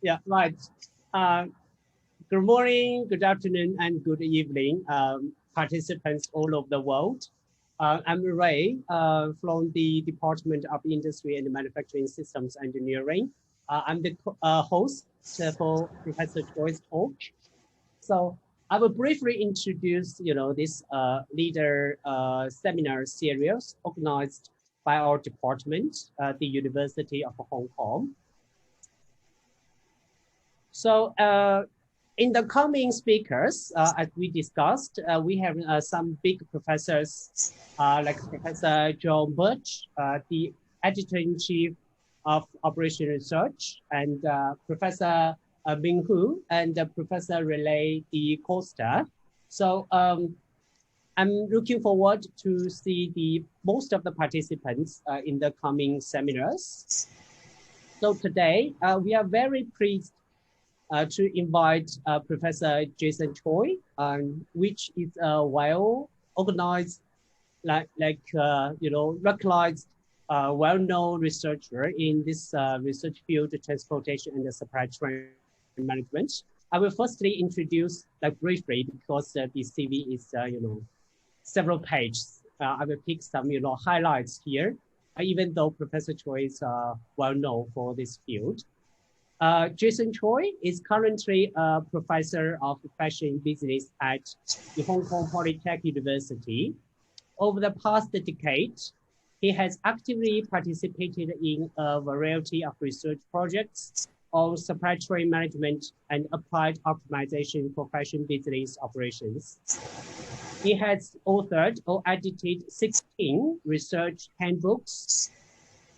Yeah, right. Good morning, good afternoon, and good evening, participants all over the world. I'm Ray from the Department of Industry and Manufacturing Systems Engineering. I'm the host for Professor Choi's talk. So I will briefly introduce, this leader seminar series organized by our department, the University of Hong Kong. So in the coming speakers, as we discussed, we have some big professors like Professor John Birch, the Editor-in-Chief of Operation Research, and Professor Ming Hu, and Professor Relay D. Costa. So I'm looking forward to see most of the participants in the coming seminars. So today, we are very pleased to invite Professor Jason Choi, which is a well-organized, recognized, well-known researcher in this research field, transportation and the supply chain management. I will firstly introduce briefly because the CV is several pages. I will pick some highlights here, even though Professor Choi is well-known for this field. Jason Choi is currently a professor of fashion business at the Hong Kong Polytechnic University. Over the past decade, he has actively participated in a variety of research projects on supply chain management and applied optimization for fashion business operations. He has authored or edited 16 research handbooks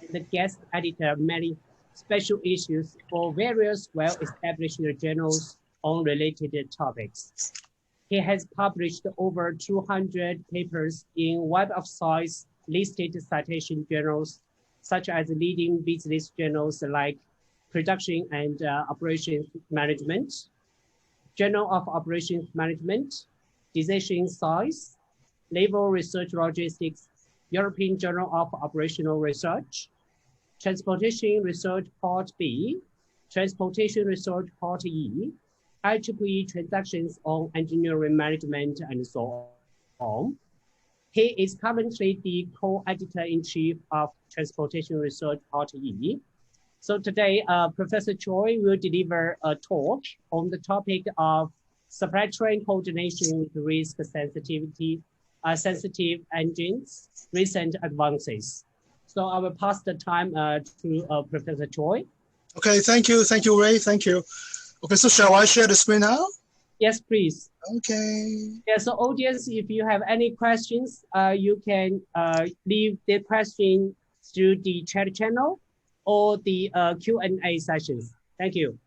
and the guest editor many special issues for various well-established journals on related topics. He has published over 200 papers in Web of Science listed citation journals, such as leading business journals like Production and Operations Management, Journal of Operations Management, Decision Science, Naval Research Logistics, European Journal of Operational Research, Transportation Research Part B, Transportation Research Part E, IEEE Transactions on Engineering Management, and so on. He is currently the co-editor-in-chief of Transportation Research Part E. So today, Professor Choi will deliver a talk on the topic of supply chain coordination with risk sensitive engines, recent advances. So I will pass the time to Professor Choi. Okay, thank you, Ray, thank you. Okay, so shall I share the screen now? Yes, please. Okay. Yeah, so audience, if you have any questions, you can leave the question through the chat channel or the Q&A sessions. Thank you.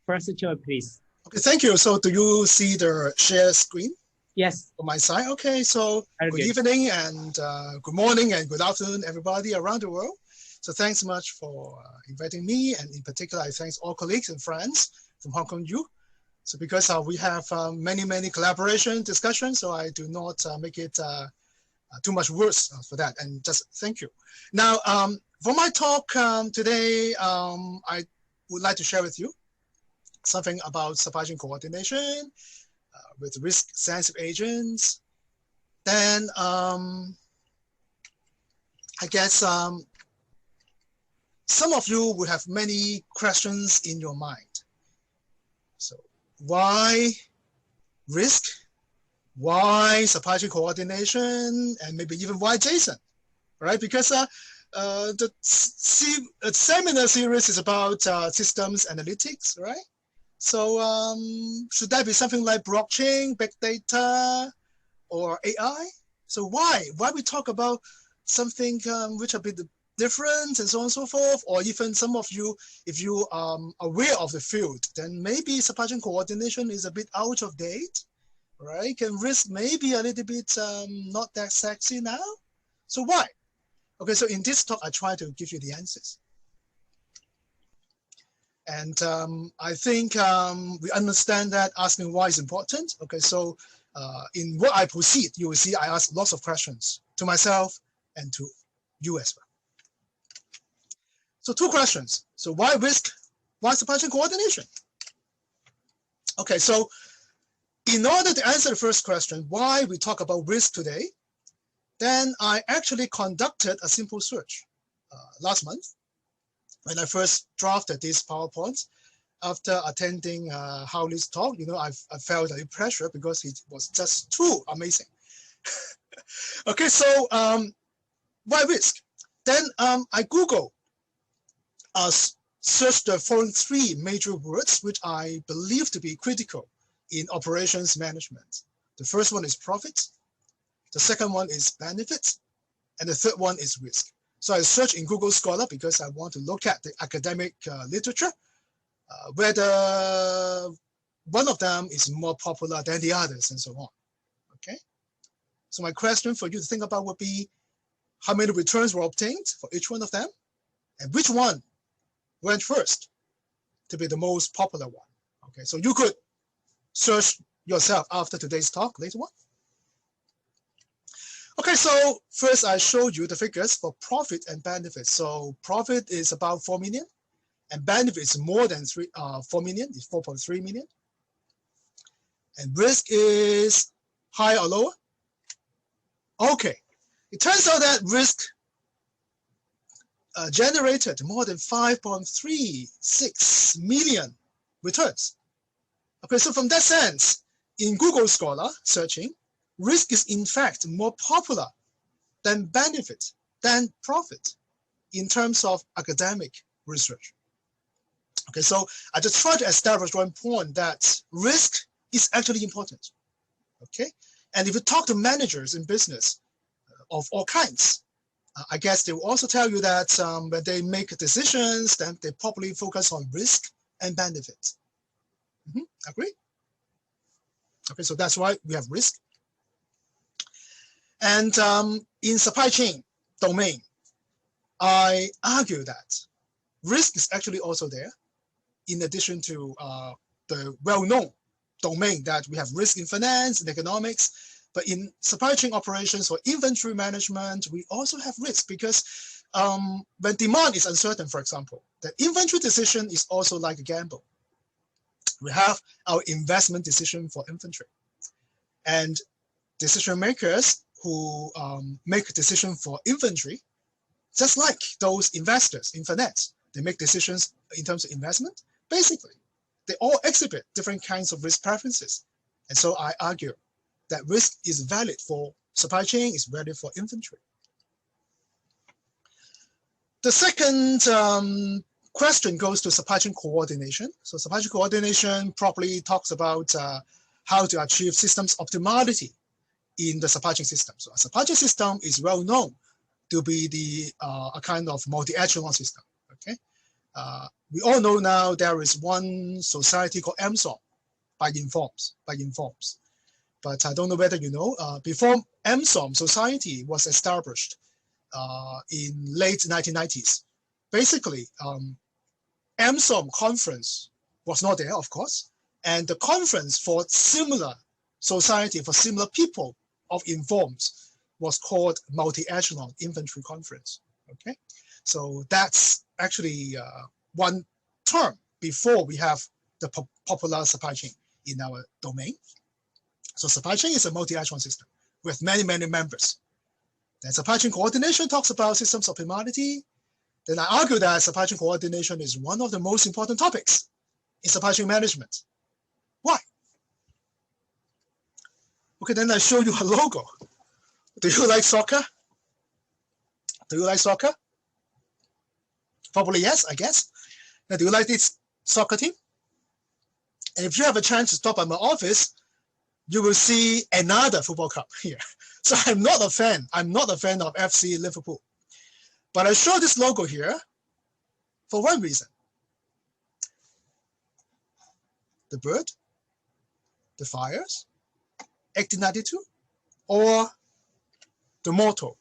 Professor Choi, please. Okay, thank you. So do you see the share screen? Yes. On my side. Okay, so good evening and good morning and good afternoon, everybody around the world. So thanks so much for inviting me, and in particular, I thank all colleagues and friends from Hong Kong U. So because we have many collaboration discussions, so I do not make it too much worse for that, and just thank you. Now, for my talk today, I would like to share with you something about supply chain coordination with risk sensitive agents. Then I guess some of you would have many questions in your mind. So why risk? Why supply chain coordination? And maybe even why Jason, right? Because the seminar series is about systems analytics, right? So should that be something like blockchain, big data, or AI? So why we talk about something which a bit different and so on and so forth, or even some of you, if you are aware of the field, then maybe supply chain coordination is a bit out of date, right? Can risk maybe a little bit not that sexy now. So why? Okay, so in this talk, I try to give you the answers. And I think we understand that asking why is important. Okay, so in what I proceed, you will see I ask lots of questions to myself and to you as well. So 2 questions. So why risk? Why supply chain coordination? Okay, so in order to answer the first question, why we talk about risk today, then I actually conducted a simple search last month when I first drafted this PowerPoint. After attending Howley's talk, you know, I felt a pressure because it was just too amazing. Okay, so why risk? Then I Google search the following 3 major words which I believe to be critical in operations management. The first one is profit, the second one is benefit, and the third one is risk. So I search in Google Scholar because I want to look at the academic literature, whether one of them is more popular than the others and so on. Okay. So my question for you to think about would be, how many returns were obtained for each one of them, and which one went first to be the most popular one. Okay, so you could search yourself after today's talk later on. Okay, so first I showed you the figures for profit and benefit. So profit is about 4 million, and benefit is more than 4 million, it's 4.3 million. And risk is higher or lower? Okay, it turns out that risk generated more than 5.36 million returns. Okay, so from that sense, in Google Scholar searching, risk is in fact more popular than benefit, than profit in terms of academic research. Okay, so I just try to establish one point that risk is actually important. Okay, and if you talk to managers in business of all kinds, I guess they will also tell you that when they make decisions, then they probably focus on risk and benefits. Agree? Okay, so that's why we have risk. And in supply chain domain, I argue that risk is actually also there, in addition to the well-known domain that we have risk in finance and economics. But in supply chain operations or inventory management, we also have risk because when demand is uncertain, for example, the inventory decision is also like a gamble. We have our investment decision for inventory. And decision makers who make a decision for inventory, just like those investors in finance, they make decisions in terms of investment. Basically, they all exhibit different kinds of risk preferences. And so I argue that risk is valid for supply chain, is valid for inventory. The second question goes to supply chain coordination. So supply chain coordination probably talks about how to achieve systems optimality in the supply chain system. So a supply chain system is well known to be a kind of multi-echelon system. Okay, we all know now there is one society called MSOM by informs. But I don't know whether you know, before MSOM society was established in late 1990s, basically MSOM conference was not there, of course, and the conference for similar society, for similar people of informs was called multi-echelon inventory conference. Okay, so that's actually one term before we have the popular supply chain in our domain. So supply chain is a multi-echelon system with many, many members. Then supply chain coordination talks about systems optimality. Then I argue that supply chain coordination is one of the most important topics in supply chain management. Why? Okay, then I show you a logo. Do you like soccer? Do you like soccer? Probably yes, I guess. Now, do you like this soccer team? And if you have a chance to stop by my office, you will see another football club here. So I'm not a fan. I'm not a fan of FC Liverpool. But I show this logo here for one reason. The bird, the fires, 1892, or the motto.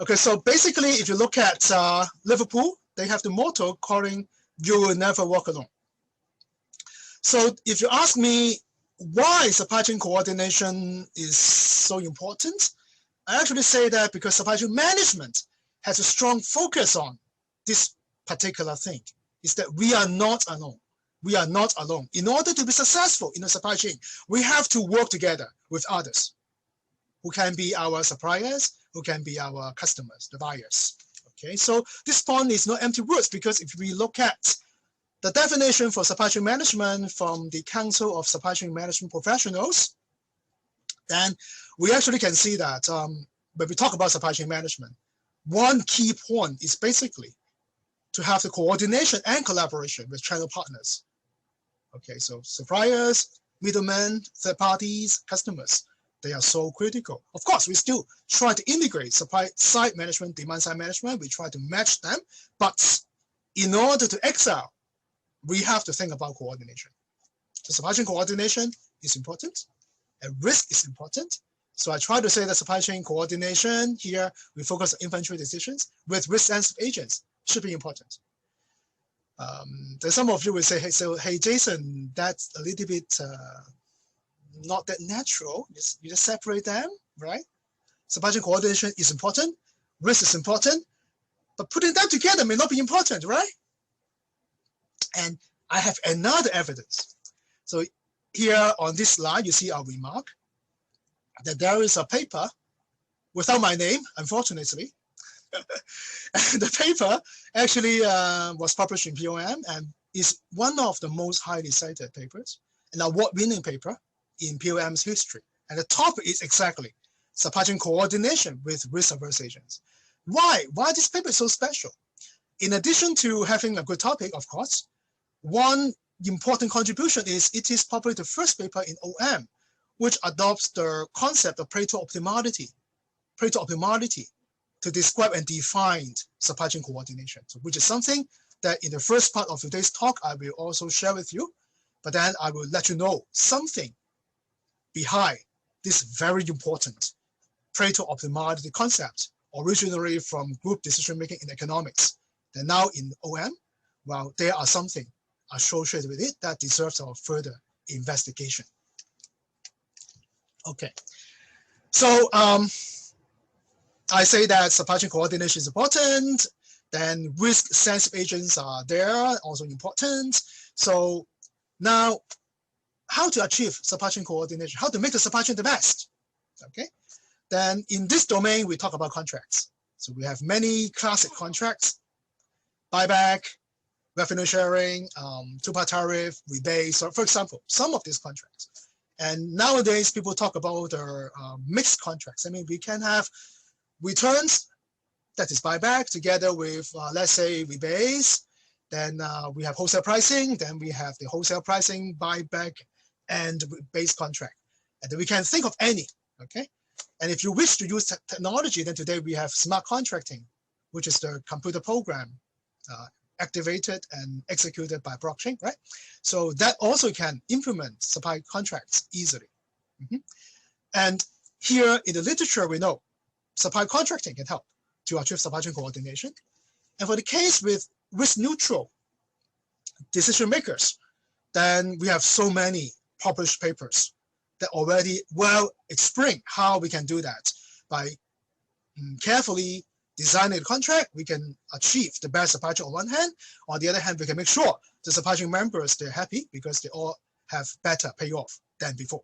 Okay, so basically, if you look at Liverpool, they have the motto calling, "You will never walk alone." So if you ask me why supply chain coordination is so important, I actually say that because supply chain management has a strong focus on this particular thing. is that we are not alone. We are not alone. In order to be successful in the supply chain, we have to work together with others who can be our suppliers, who can be our customers, the buyers. Okay, so this point is not empty words, because if we look at the definition for supply chain management from the Council of Supply Chain Management Professionals, then we actually can see that when we talk about supply chain management, one key point is basically to have the coordination and collaboration with channel partners. Okay, so suppliers, middlemen, third parties, customers, they are so critical. Of course, we still try to integrate supply side management, demand side management. We try to match them, but in order to excel, we have to think about coordination. So supply chain coordination is important, and risk is important. So I try to say that supply chain coordination here, we focus on inventory decisions with risk-sensitive agents should be important. Then some of you will say, hey, Jason, that's a little bit not that natural. You just separate them, right? Supply chain coordination is important, risk is important, but putting them together may not be important, right? And I have another evidence. So here on this slide, you see our remark that there is a paper without my name, unfortunately. And the paper actually was published in POM and is one of the most highly cited papers, an award-winning paper in POM's history. And the topic is exactly supply chain coordination with risk-averse agents. Why? Why this paper is so special? In addition to having a good topic, of course, one important contribution is it is probably the first paper in OM which adopts the concept of Pareto-Optimality to describe and define supply chain coordination, so which is something that in the first part of today's talk, I will also share with you, but then I will let you know something behind this very important Pareto-Optimality concept, originally from group decision-making in economics. Then now in OM, well, there are something associated with it that deserves our further investigation. Okay, so I say that supply chain coordination is important, then risk-sensitive agents are there, also important. So now, how to achieve supply chain coordination, how to make the supply chain the best, okay? Then in this domain, we talk about contracts. So we have many classic contracts, buyback, revenue sharing, two-part tariff, rebates, or for example, some of these contracts. And nowadays, people talk about mixed contracts. I mean, we can have returns, that is buyback, together with, let's say, rebates. Then we have wholesale pricing. Then we have the wholesale pricing, buyback, and base contract. And then we can think of any, okay? And if you wish to use technology, then today we have smart contracting, which is the computer program activated and executed by blockchain, right? So that also can implement supply contracts easily. And here in the literature, we know supply contracting can help to achieve supply chain coordination. And for the case with risk-neutral decision makers, then we have so many published papers that already well explain how we can do that. By carefully designing the contract, we can achieve the best supply chain on one hand. On the other hand, we can make sure the supply chain members, they're happy because they all have better payoff than before.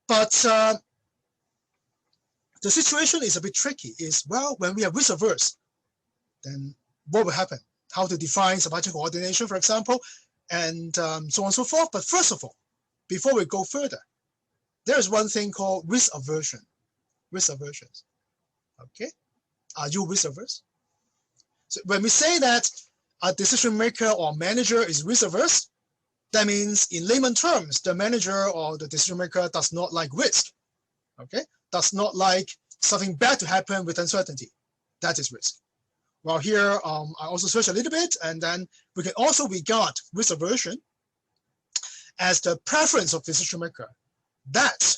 But the situation is a bit tricky is, well, when we are risk averse, then what will happen? How to define supply chain coordination, for example, and so on and so forth. But first of all, before we go further, there is one thing called risk aversion. Risk aversion. Okay, are you risk averse? So when we say that a decision maker or manager is risk averse, that means in layman terms, the manager or the decision maker does not like risk. Okay, does not like something bad to happen with uncertainty. That is risk. Well, here I also searched a little bit, and then we can also regard risk aversion as the preference of decision maker that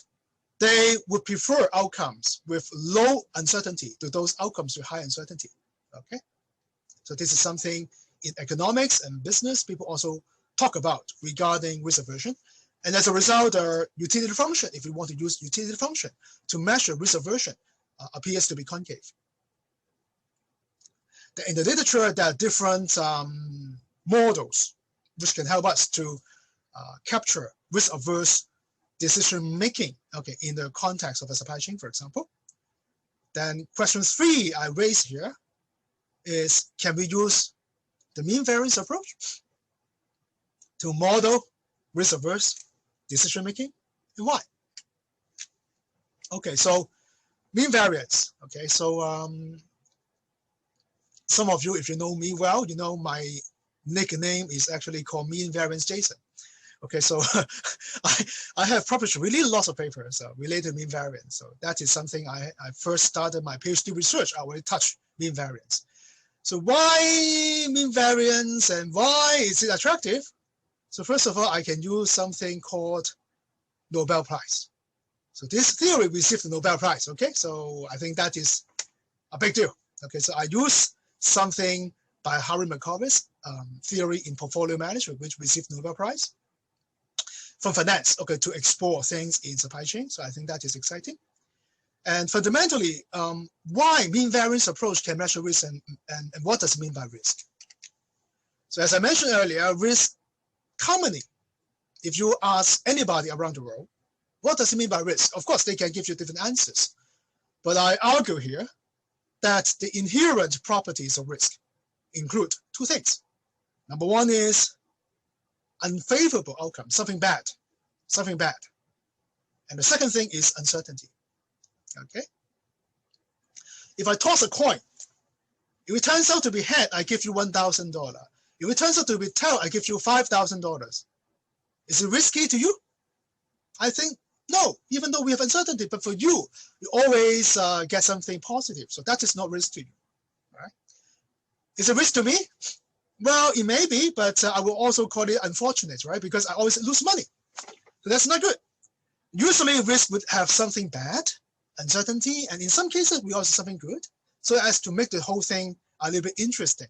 they would prefer outcomes with low uncertainty to those outcomes with high uncertainty. Okay, so this is something in economics and business people also talk about regarding risk aversion. And as a result, our utility function, if we want to use utility function to measure risk aversion, appears to be concave. that in the literature, there are different models which can help us to capture risk-averse decision-making, okay, in the context of a supply chain, for example. Then question 3 I raised here is, can we use the mean variance approach to model risk-averse decision-making, and why? Okay, so mean variance. Okay, so some of you, if you know me well, you know my nickname is actually called Mean Variance Jason. Okay, so I have published really lots of papers related to mean variance. So that is something I first started my PhD research. I already touched mean variance. So why mean variance and why is it attractive? So first of all, I can use something called Nobel Prize. So this theory received the Nobel Prize. Okay, so I think that is a big deal. Okay, so I use something by Harry McCormick's theory in portfolio management, which received the Nobel Prize from finance, okay, to explore things in supply chain. So I think that is exciting. And fundamentally, why mean variance approach can measure risk and what does it mean by risk? So as I mentioned earlier, risk commonly, if you ask anybody around the world, what does it mean by risk? Of course, they can give you different answers. But I argue here that the inherent properties of risk include 2 things. Number 1 is unfavorable outcome, something bad. And the second thing is uncertainty. Okay. If I toss a coin, if it turns out to be head, I give you $1,000. If it turns out to be tail, I give you $5,000. Is it risky to you? I think no, even though we have uncertainty, but for you, you always get something positive. So that is not risk to you. Right? Is it risk to me? Well, it may be, but I will also call it unfortunate, right? Because I always lose money. So that's not good. Usually risk would have something bad, uncertainty, and in some cases, we also have something good, so as to make the whole thing a little bit interesting,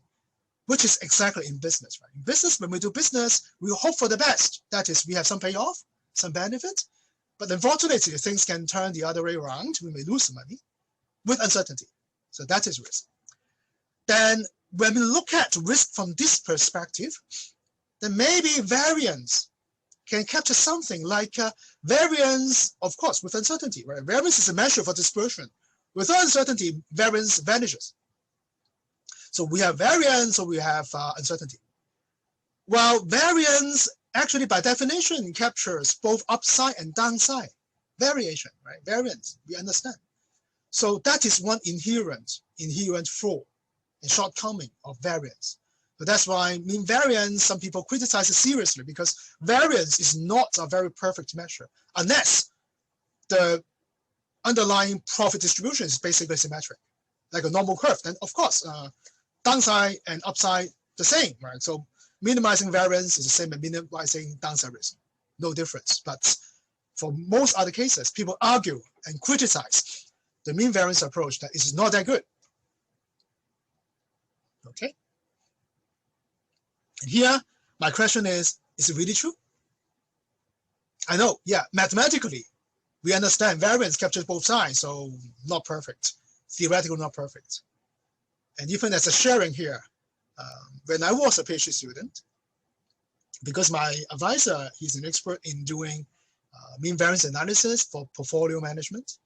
which is exactly in business, right? In business, when we do business, we hope for the best. That is, we have some payoff, some benefit, but unfortunately, things can turn the other way around. We may lose money with uncertainty. So that is risk. Then when we look at risk from this perspective, then maybe variance can capture something like variance, of course, with uncertainty, right? Variance is a measure for dispersion. Without uncertainty, variance vanishes. So we have variance, or we have uncertainty. Well, variance actually by definition captures both upside and downside variation, right? Variance, we understand. So that is one inherent flaw and shortcoming of variance. So that's why mean variance, some people criticize it seriously, because variance is not a very perfect measure unless the underlying profit distribution is basically symmetric, like a normal curve. Then of course, downside and upside the same, right? So minimizing variance is the same as minimizing downside risk, no difference. But for most other cases, people argue and criticize the mean variance approach that is not that good. Okay. And here, my question is it really true? I know, yeah, mathematically, we understand variance captures both sides, so not perfect, theoretically not perfect. And even as a sharing here, when I was a PhD student, because my advisor, he's an expert in doing mean variance analysis for portfolio management,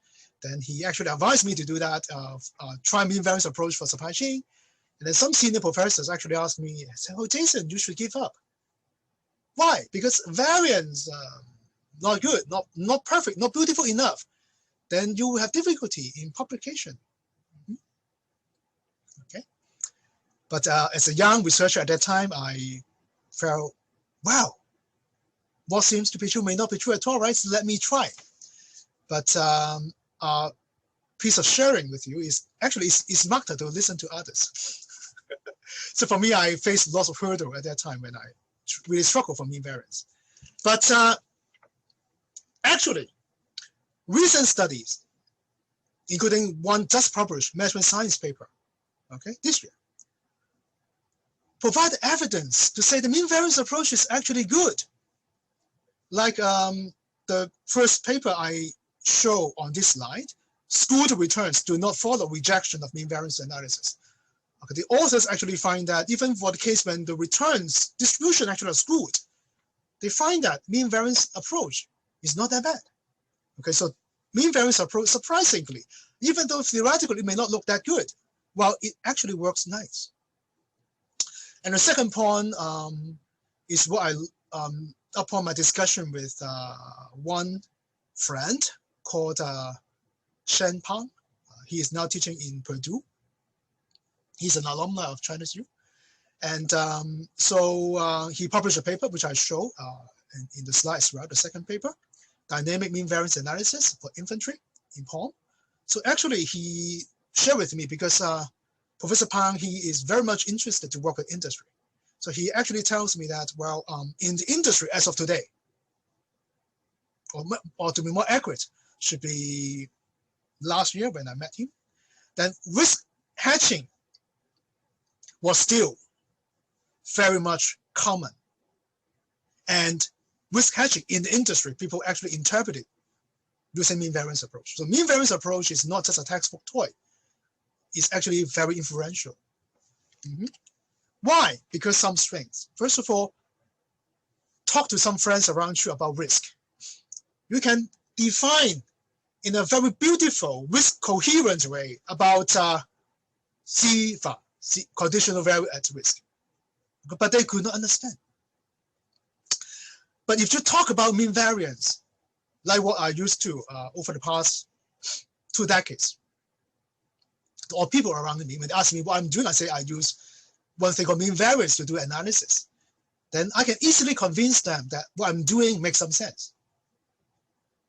then he actually advised me to do that, try mean variance approach for supply chain. And then some senior professors actually asked me, said, oh, Jason, you should give up. Why? Because variance, not good, not perfect, not beautiful enough. Then you will have difficulty in publication. Okay. But as a young researcher at that time, I felt, wow, what seems to be true may not be true at all, right? So let me try. But a piece of sharing with you is actually it's smarter to listen to others. So for me, I faced lots of hurdle at that time when I really struggled for mean variance. But actually, recent studies, including one just published management science paper, okay, this year, provide evidence to say the mean variance approach is actually good. Like the first paper I show on this slide, schooled returns do not follow rejection of mean variance analysis. Okay, the authors actually find that even for the case when the returns distribution actually is good, they find that mean variance approach is not that bad. Okay, so mean variance approach, surprisingly, even though theoretically it may not look that good, well, it actually works nice. And the second point is what I, upon my discussion with one friend called Shen-Pang. He is now teaching in Purdue. He's an alumni of Chinese U. And so he published a paper, which I show in the slides, right? The second paper, Dynamic Mean Variance Analysis for Infantry in POM. So actually he shared with me because Professor Pang, he is very much interested to work with industry. So he actually tells me that, well, in the industry as of today, or to be more accurate, should be last year when I met him, then risk hedging was still very much common. And risk hedging in the industry, people actually interpret it using mean variance approach. So mean variance approach is not just a textbook toy. It's actually very influential. Why? Because some strengths. First of all, talk to some friends around you about risk. You can define in a very beautiful, risk coherent way about CVA, conditional value at risk. But they could not understand. But if you talk about mean variance, like what I used to over the past 2 decades, or people around me, when they ask me what I'm doing, I say I use one thing called mean variance to do analysis. Then I can easily convince them that what I'm doing makes some sense.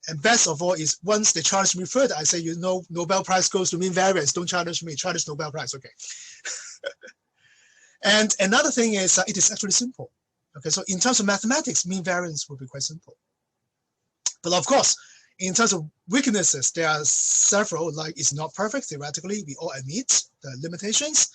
And best of all is once they challenge me further, I say, you know, Nobel Prize goes to mean variance. Don't challenge me, challenge Nobel Prize, okay. And another thing is it is actually simple. Okay, so in terms of mathematics, mean variance will be quite simple. But of course, in terms of weaknesses, there are several, like it's not perfect theoretically, we all admit the limitations.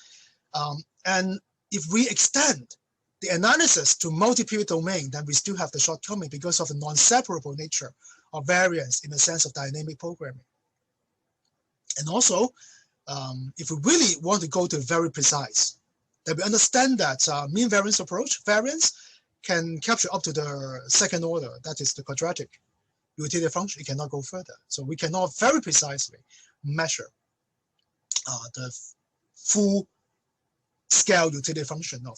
And if we extend the analysis to multi-period domain, then we still have the shortcoming because of the non-separable nature of variance in the sense of dynamic programming. And also, if we really want to go to very precise, then we understand that mean variance approach, variance can capture up to the second order, that is the quadratic utility function. It cannot go further. So we cannot very precisely measure the full scale utility function of,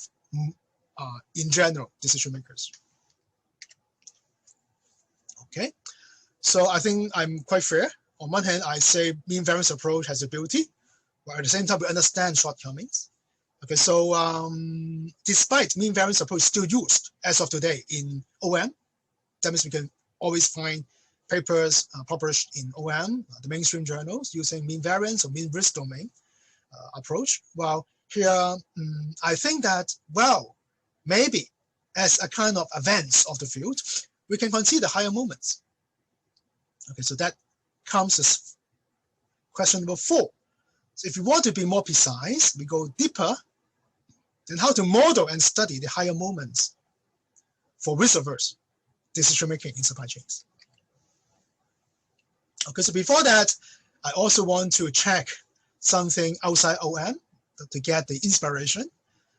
in general, decision makers. Okay, so I think I'm quite fair. On one hand, I say mean variance approach has a beauty, but at the same time, we understand shortcomings. Okay, so despite mean variance approach still used as of today in OM, that means we can always find papers published in OM, the mainstream journals, using mean variance or mean risk domain approach. Well, here, I think that, well, maybe as a kind of advance of the field, we can consider higher moments. Okay, so that comes as question number 4. So if you want to be more precise, we go deeper, then how to model and study the higher moments for risk-averse decision making in supply chains. Okay, so before that, I also want to check something outside OM to get the inspiration.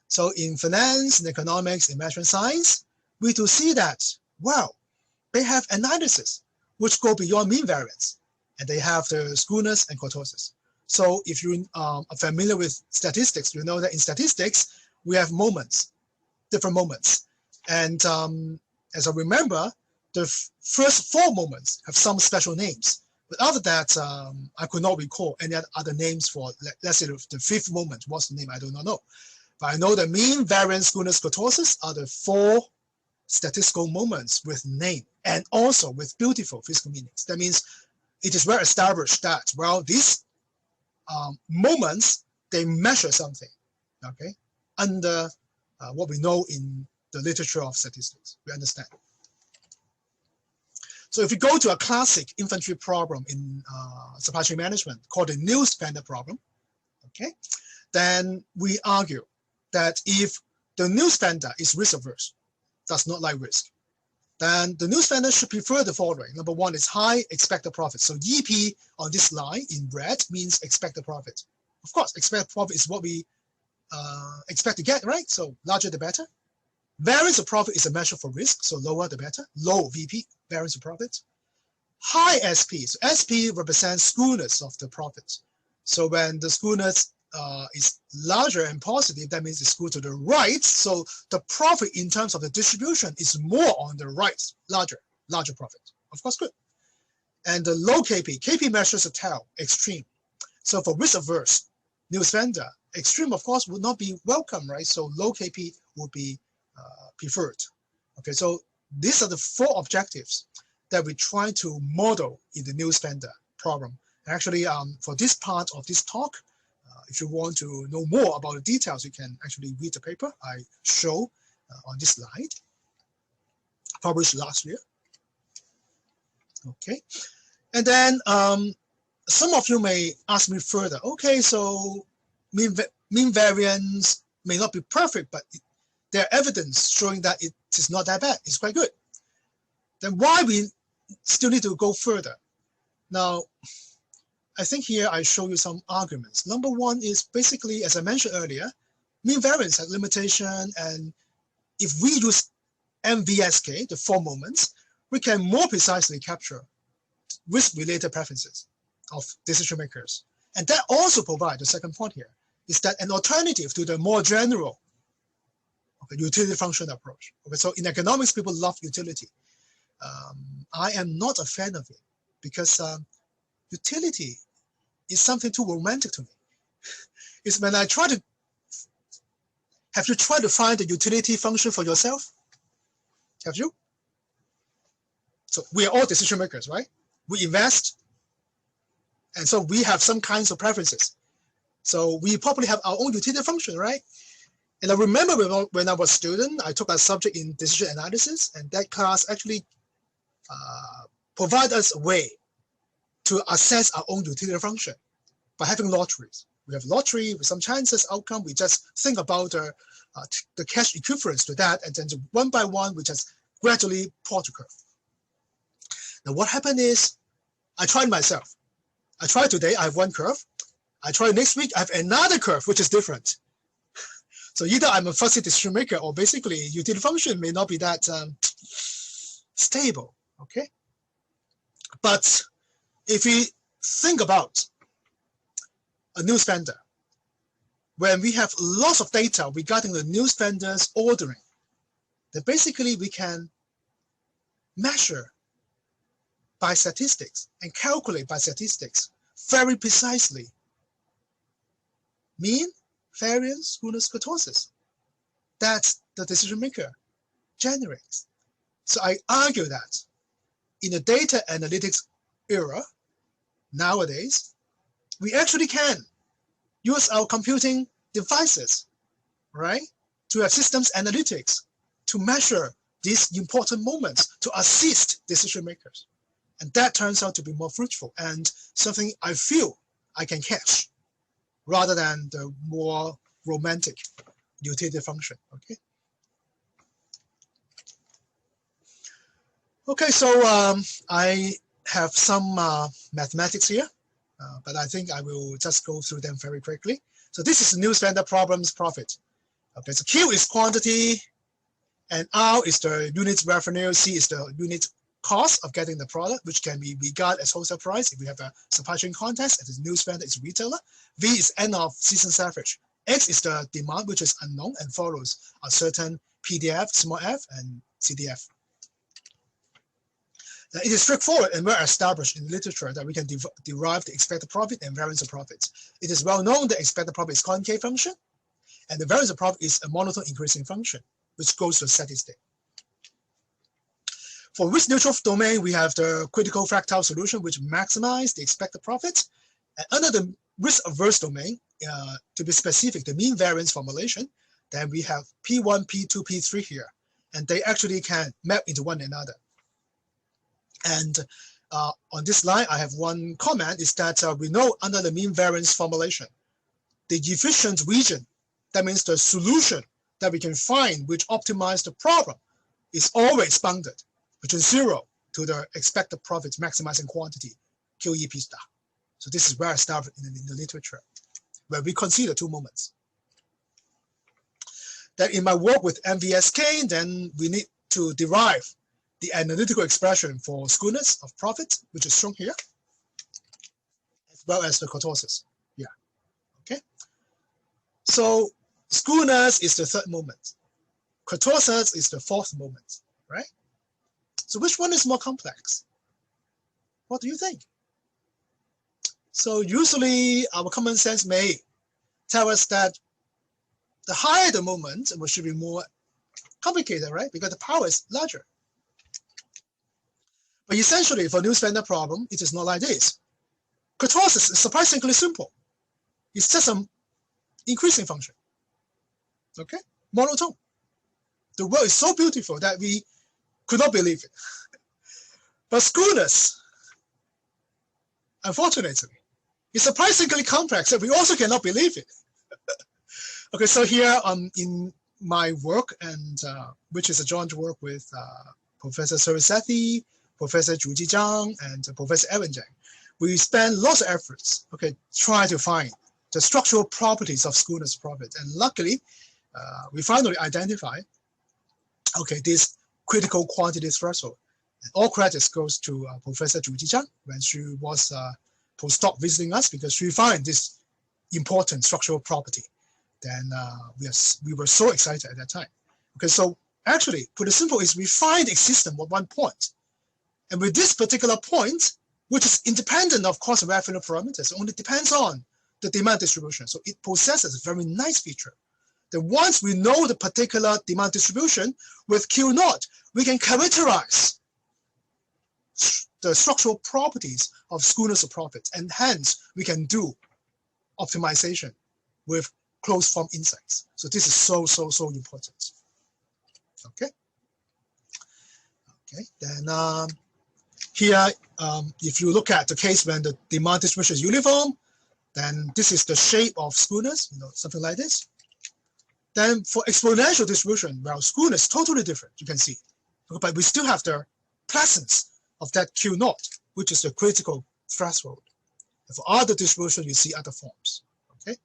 So in finance, in economics, in management science, we do see that, well, they have analysis which go beyond mean variance, and they have the Skewness and Kurtosis. So if you are familiar with statistics, you know that in statistics, we have moments, different moments. And as I remember, the first 4 moments have some special names. But after that, I could not recall any other names for, let's say, the 5th moment. What's the name? I do not know. But I know the mean, variance, Skewness, Kurtosis are the 4 statistical moments with name and also with beautiful physical meanings. That means it is well established that, well, these moments, they measure something, okay, under what we know in the literature of statistics. We understand. So if you go to a classic infantry problem in supply chain management called the Newsvendor problem, okay, then we argue that if the Newsvendor is risk averse, does not like risk, then the Newsvendor should prefer the following. Number 1 is high expected profit. So EP on this line in red means expected profit. Of course, expected profit is what we expect to get, right? So larger the better. Variance of profit is a measure for risk, so lower the better. Low VP, variance of profit. High SP, so SP represents skewness of the profit. So when the skewness is larger and positive, that means it's skewed to the right. So the profit in terms of the distribution is more on the right, larger profit. Of course, good. And the low KP, KP measures a tail, extreme. So for risk averse, Newsvendor, extreme of course would not be welcome, right? So low KP would be preferred. Okay, so these are the 4 objectives that we try to model in the Newsvendor problem. Actually, for this part of this talk, if you want to know more about the details, you can actually read the paper I show on this slide, published last year. Okay, and then some of you may ask me further, okay, so mean variance may not be perfect, but there are evidence showing that it is not that bad, it's quite good. Then why we still need to go further? Now, I think here I show you some arguments. Number one is basically, as I mentioned earlier, mean variance has limitation, and if we use MVSK, the 4 moments, we can more precisely capture risk-related preferences of decision makers. And that also provides the second point here, is that an alternative to the more general utility function approach. Okay, so in economics, people love utility. I am not a fan of it because utility is something too romantic to me. It's when I try to, have you tried to find the utility function for yourself? Have you? So we are all decision makers, right? We invest, and so we have some kinds of preferences. So we probably have our own utility function, right? And I remember when I was a student, I took a subject in decision analysis, and that class actually provided us a way to assess our own utility function by having lotteries. We have lottery with some chances outcome. We just think about the cash equivalence to that, and then one by one, we just gradually plot the curve. Now, what happened is, I tried myself. I tried today, I have one curve. I try next week, I have another curve, which is different. So either I'm a fussy decision maker, or basically utility function may not be that stable, okay? But if we think about a Newsvendor, when we have lots of data regarding the Newsvendor's ordering, then basically we can measure by statistics and calculate by statistics very precisely mean, variance, skewness, kurtosis that the decision maker generates. So I argue that in the data analytics era, nowadays, we actually can use our computing devices, right, to have systems analytics to measure these important moments to assist decision makers. And that turns out to be more fruitful and something I feel I can catch rather than the more romantic utility function, okay? Okay, so I have some mathematics here, but I think I will just go through them very quickly. So this is Newsvendor problems profit. Okay, so Q is quantity, and R is the unit revenue, C is the unit cost of getting the product, which can be regarded as wholesale price if we have a supply chain context, as a Newsvendor is retailer. V is end of season's average. X is the demand, which is unknown and follows a certain PDF, small f, and CDF. Now, it is straightforward and well established in literature that we can derive the expected profit and variance of profit. It is well known that expected profit is concave function, and the variance of profit is a monotone increasing function, which goes to a steady state. For risk neutral domain, we have the critical fractal solution, which maximizes the expected profit. And under the risk averse domain, to be specific, the mean variance formulation, then we have P1, P2, P3 here, and they actually can map into one another. And on this slide, I have one comment, is that we know under the mean variance formulation, the efficient region, that means the solution that we can find which optimize the problem, is always bounded between 0 to the expected profit maximizing quantity, QEP star. So this is well established in the literature, where we consider 2 moments. that in my work with MVSK, then we need to derive the analytical expression for skewness of profit, which is shown here, as well as the kurtosis. Yeah, okay. So skewness is the third moment. Kurtosis is the fourth moment, right? So which one is more complex? What do you think? So usually our common sense may tell us that the higher the moment, it should be more complicated, right? Because the power is larger. But essentially, for Newsvendor problem, it is not like this. Kurtosis is surprisingly simple. It's just an increasing function. Okay, monotone. The world is so beautiful that we could not believe it. But skewness, unfortunately, is surprisingly complex that we also cannot believe it. Okay, so here in my work, and which is a joint work with Professor Surisethi, Professor Zhuji Zhang, and Professor Evan Zhang, we spend lots of efforts, okay, trying to find the structural properties of skewness of profit. And luckily, we finally identified, okay, this critical quantity threshold. And all credits goes to Professor Zhuji Zhang when she was postdoc visiting us, because she found this important structural property. Then we were so excited at that time. Okay, so actually, put it simple, is we find existence at one point. And with this particular point, which is independent of cost and revenue parameters, only depends on the demand distribution. So it possesses a very nice feature. That once we know the particular demand distribution with Q0, we can characterize the structural properties of skewness of profit, and hence we can do optimization with closed form insights. So this is so important. Okay. Okay. Then here, if you look at the case when the demand distribution is uniform, then this is the shape of skewness, something like this. Then for exponential distribution, well, skewness is totally different, you can see. But we still have the presence of that Q0, which is the critical threshold. And for other distribution, you see other forms. Okay.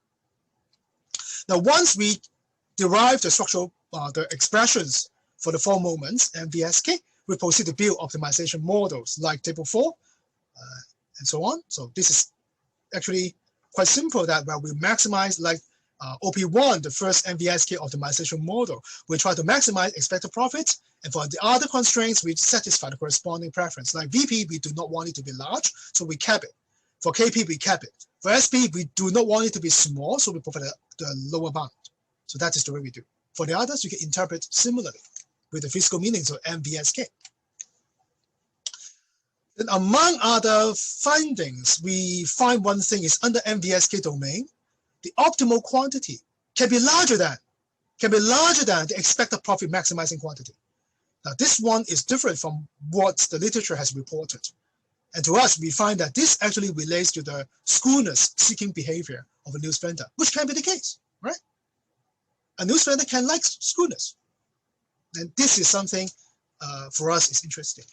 Now, once we derive the structural, the expressions for the four moments, MVSK, we proceed to build optimization models like table 4 and so on. So this is actually quite simple, that where we maximize, like OP1, the first MVSK optimization model, we try to maximize expected profit. And for the other constraints, we satisfy the corresponding preference. Like VP, we do not want it to be large, so we cap it. For KP, we cap it. For SP, we do not want it to be small, so we provide the lower bound. So that is the way we do. For the others, you can interpret similarly with the physical meanings of MVSK. Then among other findings, we find one thing is under MVSK domain, the optimal quantity can be larger than the expected profit maximizing quantity. Now, this one is different from what the literature has reported. And to us, we find that this actually relates to the skewness seeking behavior of a Newsvendor, which can be the case, right? A Newsvendor can like skewness. And this is something for us is interesting.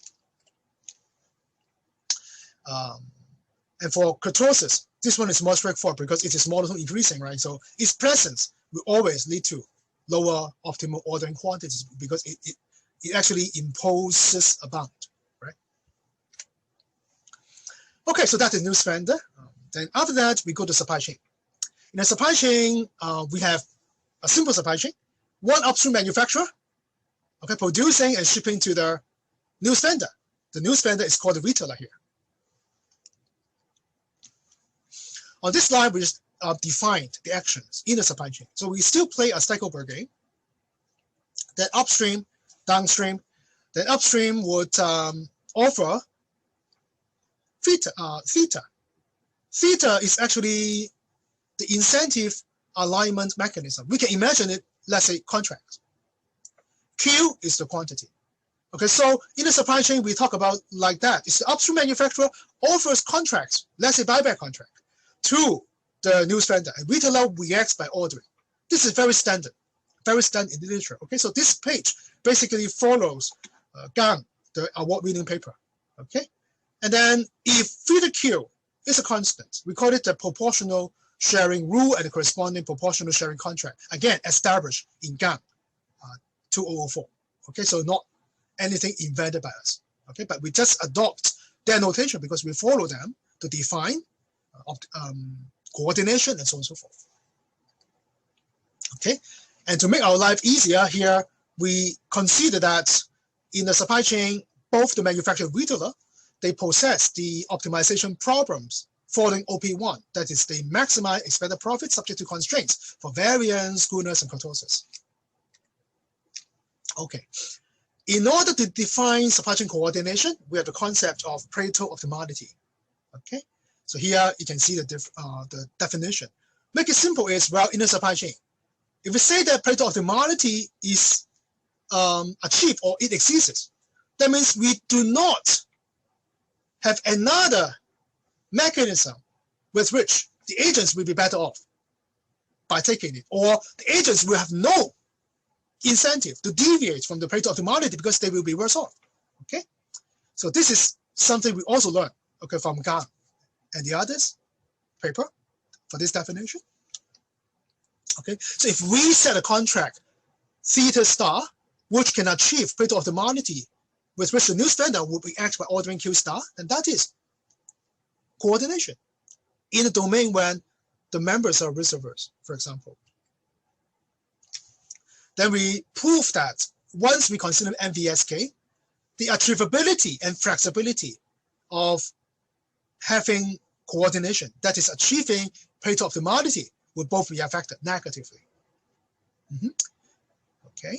And for kurtosis, this one is more straightforward because it is monotone increasing, right? So its presence will always lead to lower optimal ordering quantities because it actually imposes a bound, right? Okay, so that is Newsvendor. Then after that, we go to supply chain. In a supply chain, we have a simple supply chain, one upstream manufacturer, okay, producing and shipping to the Newsvendor. The Newsvendor is called the retailer here. On this slide, we just defined the actions in the supply chain. So we still play a Steigelberg game. That upstream, downstream, then upstream would offer theta. Theta is actually the incentive alignment mechanism. We can imagine it, let's say, contracts. Q is the quantity. Okay, so in the supply chain, we talk about like that. It's the upstream manufacturer offers contracts, let's say buyback contract, to the Newsvendor, and retailer reacts by ordering. This is very standard in the literature. Okay, so this page basically follows Gang, the award-winning paper. Okay, and then if theta Q is a constant, we call it the proportional sharing rule and the corresponding proportional sharing contract. Again, established in GAN 2004. Okay, so not anything invented by us. Okay, but we just adopt their notation because we follow them to define coordination and so on and so forth. Okay, and to make our life easier here, we consider that in the supply chain, both the manufacturer and retailer, they possess the optimization problems following OP1, that is, they maximize expected profit subject to constraints for variance, skewness, and kurtosis. Okay, in order to define supply chain coordination, we have the concept of Pareto-Optimality. Okay, so here you can see the definition. Make it simple is, well, in the supply chain, if we say that Pareto-Optimality is achieved or it exists, that means we do not have another mechanism with which the agents will be better off by taking it, or the agents will have no incentive to deviate from the Pareto-Optimality because they will be worse off. Okay, so this is something we also learn, okay, from GAN and the others paper for this definition. Okay, so if we set a contract theta star which can achieve Pareto-Optimality with which the Newsvendor will react by ordering Q star, then that is coordination in a domain when the members are risk averse, for example. Then we prove that once we consider MVSK, the achievability and flexibility of having coordination, that is achieving Pareto-Optimality, will both be affected negatively. Okay,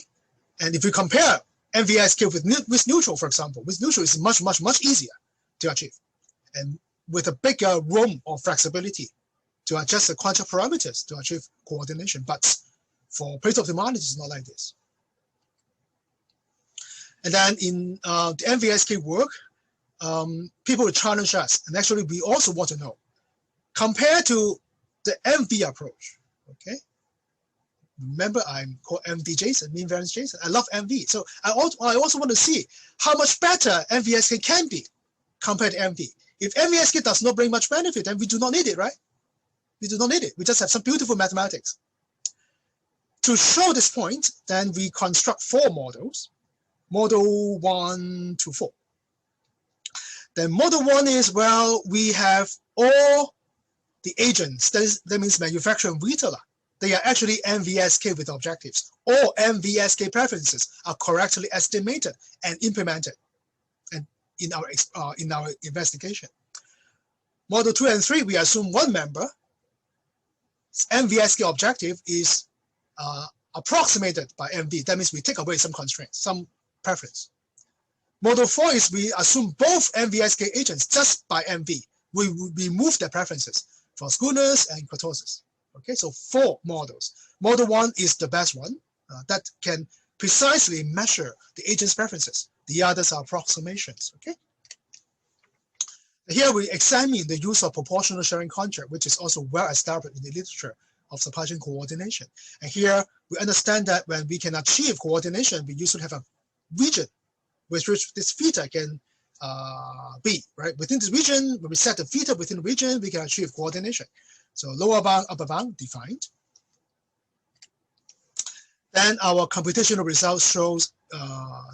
and if we compare MVSK with neutral, for example, with neutral is much easier to achieve, and with a bigger room of flexibility to adjust the contract parameters to achieve coordination. But for Pareto-Optimality, it's not like this. And then in the MVSK work, people will challenge us, and actually we also want to know, compared to the MV approach, okay? Remember, I'm called MV Jason, mean variance Jason. I love MV. So I also want to see how much better MVSK can be compared to MV. If MVSK does not bring much benefit, then we do not need it, right? We do not need it. We just have some beautiful mathematics. To show this point, then we construct 4 models, model 1 to 4. Then model 1 is, well, we have all the agents, that means manufacturer and retailer. They are actually MVSK with objectives. All MVSK preferences are correctly estimated and implemented and in our investigation. Model 2 and 3, we assume one member MVSK objective is approximated by MV. That means we take away some constraints, some preference. Model 4 is we assume both MVSK agents just by MV. We remove their preferences for skewness and kurtosis. Okay, so 4 models. Model 1 is the best one that can precisely measure the agent's preferences. The others are approximations. Okay. Here we examine the use of proportional sharing contract, which is also well established in the literature of supply chain coordination. And here we understand that when we can achieve coordination, we usually have a region with which this theta can be, right? Within this region, when we set the theta within the region, we can achieve coordination. So lower bound, upper bound defined. Then our computational results shows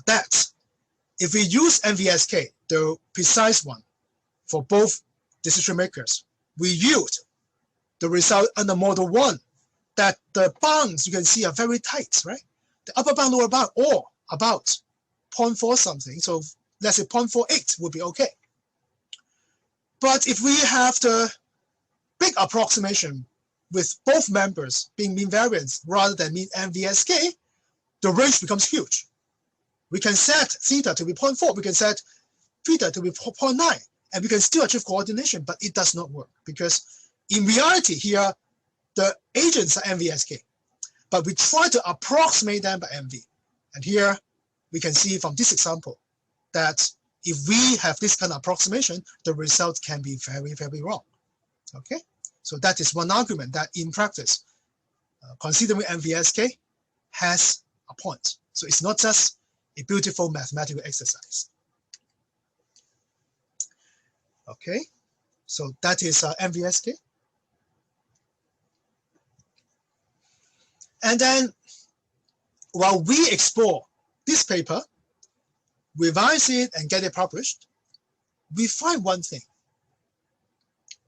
that if we use MVSK, the precise one, for both decision makers, we yield the result under model 1 that the bounds you can see are very tight, right? The upper bound, lower bound, all about 0.4 something. So let's say 0.48 would be okay. But if we have the big approximation with both members being mean variance rather than mean MVSK, the range becomes huge. We can set theta to be 0.4, we can set theta to be 0.9, and we can still achieve coordination, but it does not work because in reality here, the agents are MVSK, but we try to approximate them by MV. And here we can see from this example that if we have this kind of approximation, the result can be very, very wrong. Okay, so that is one argument that in practice, considering MVSK has a point. So it's not just a beautiful mathematical exercise. Okay, so that is MVSK. And then while we explore this paper, revise it and get it published, we find one thing,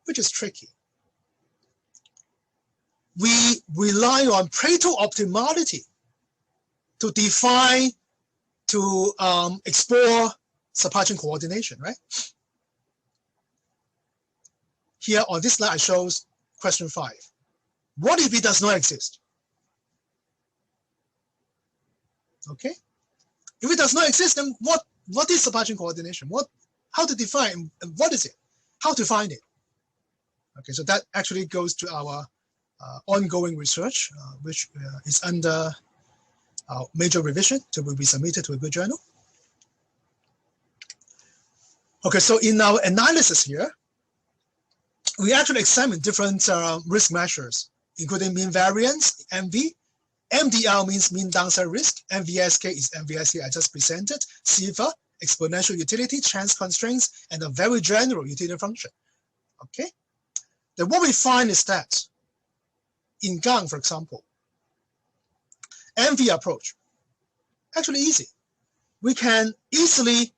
which is tricky. We rely on Pareto-Optimality to define, to explore supply chain coordination, right? Here on this slide, I shows question 5. What if it does not exist? Okay. If it does not exist, then what is supply chain coordination? How to define, and what is it? How to find it? Okay, so that actually goes to our ongoing research, which is under major revision, so will be submitted to a good journal. Okay, so in our analysis here, we actually examine different risk measures, including mean variance, MV. MDR means mean downside risk. MVSK is MVSK I just presented. CIFA, exponential utility, chance constraints, and a very general utility function. Okay. Then what we find is that in Gang, for example, MV approach, actually easy. We can easily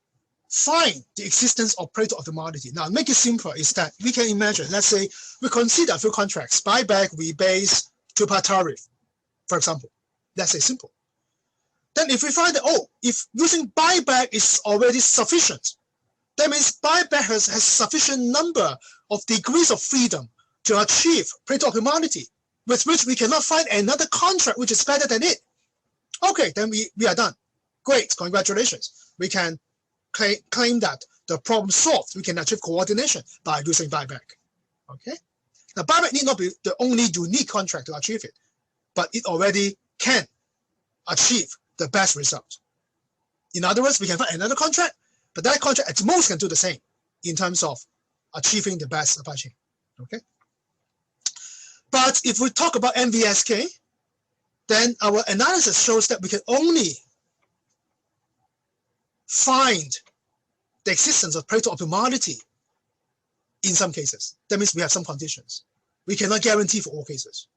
find the existence of Pareto-Optimality. Now, make it simpler is that we can imagine, let's say we consider a few contracts, buyback, rebase, two-part tariff, for example. Let's say simple. Then if we find that, oh, if using buyback is already sufficient, that means buyback has sufficient number of degrees of freedom to achieve Pareto-Optimality, with which we cannot find another contract which is better than it. Okay, then we are done. Great, congratulations. We can claim that the problem solved. We can achieve coordination by using buyback. Okay. Now, buyback need not be the only unique contract to achieve it, but it already can achieve the best result. In other words, we can find another contract, but that contract at most can do the same in terms of achieving the best supply chain. Okay. But if we talk about MVSK, then our analysis shows that we can only find the existence of Pareto-Optimality in some cases. That means we have some conditions. We cannot guarantee for all cases.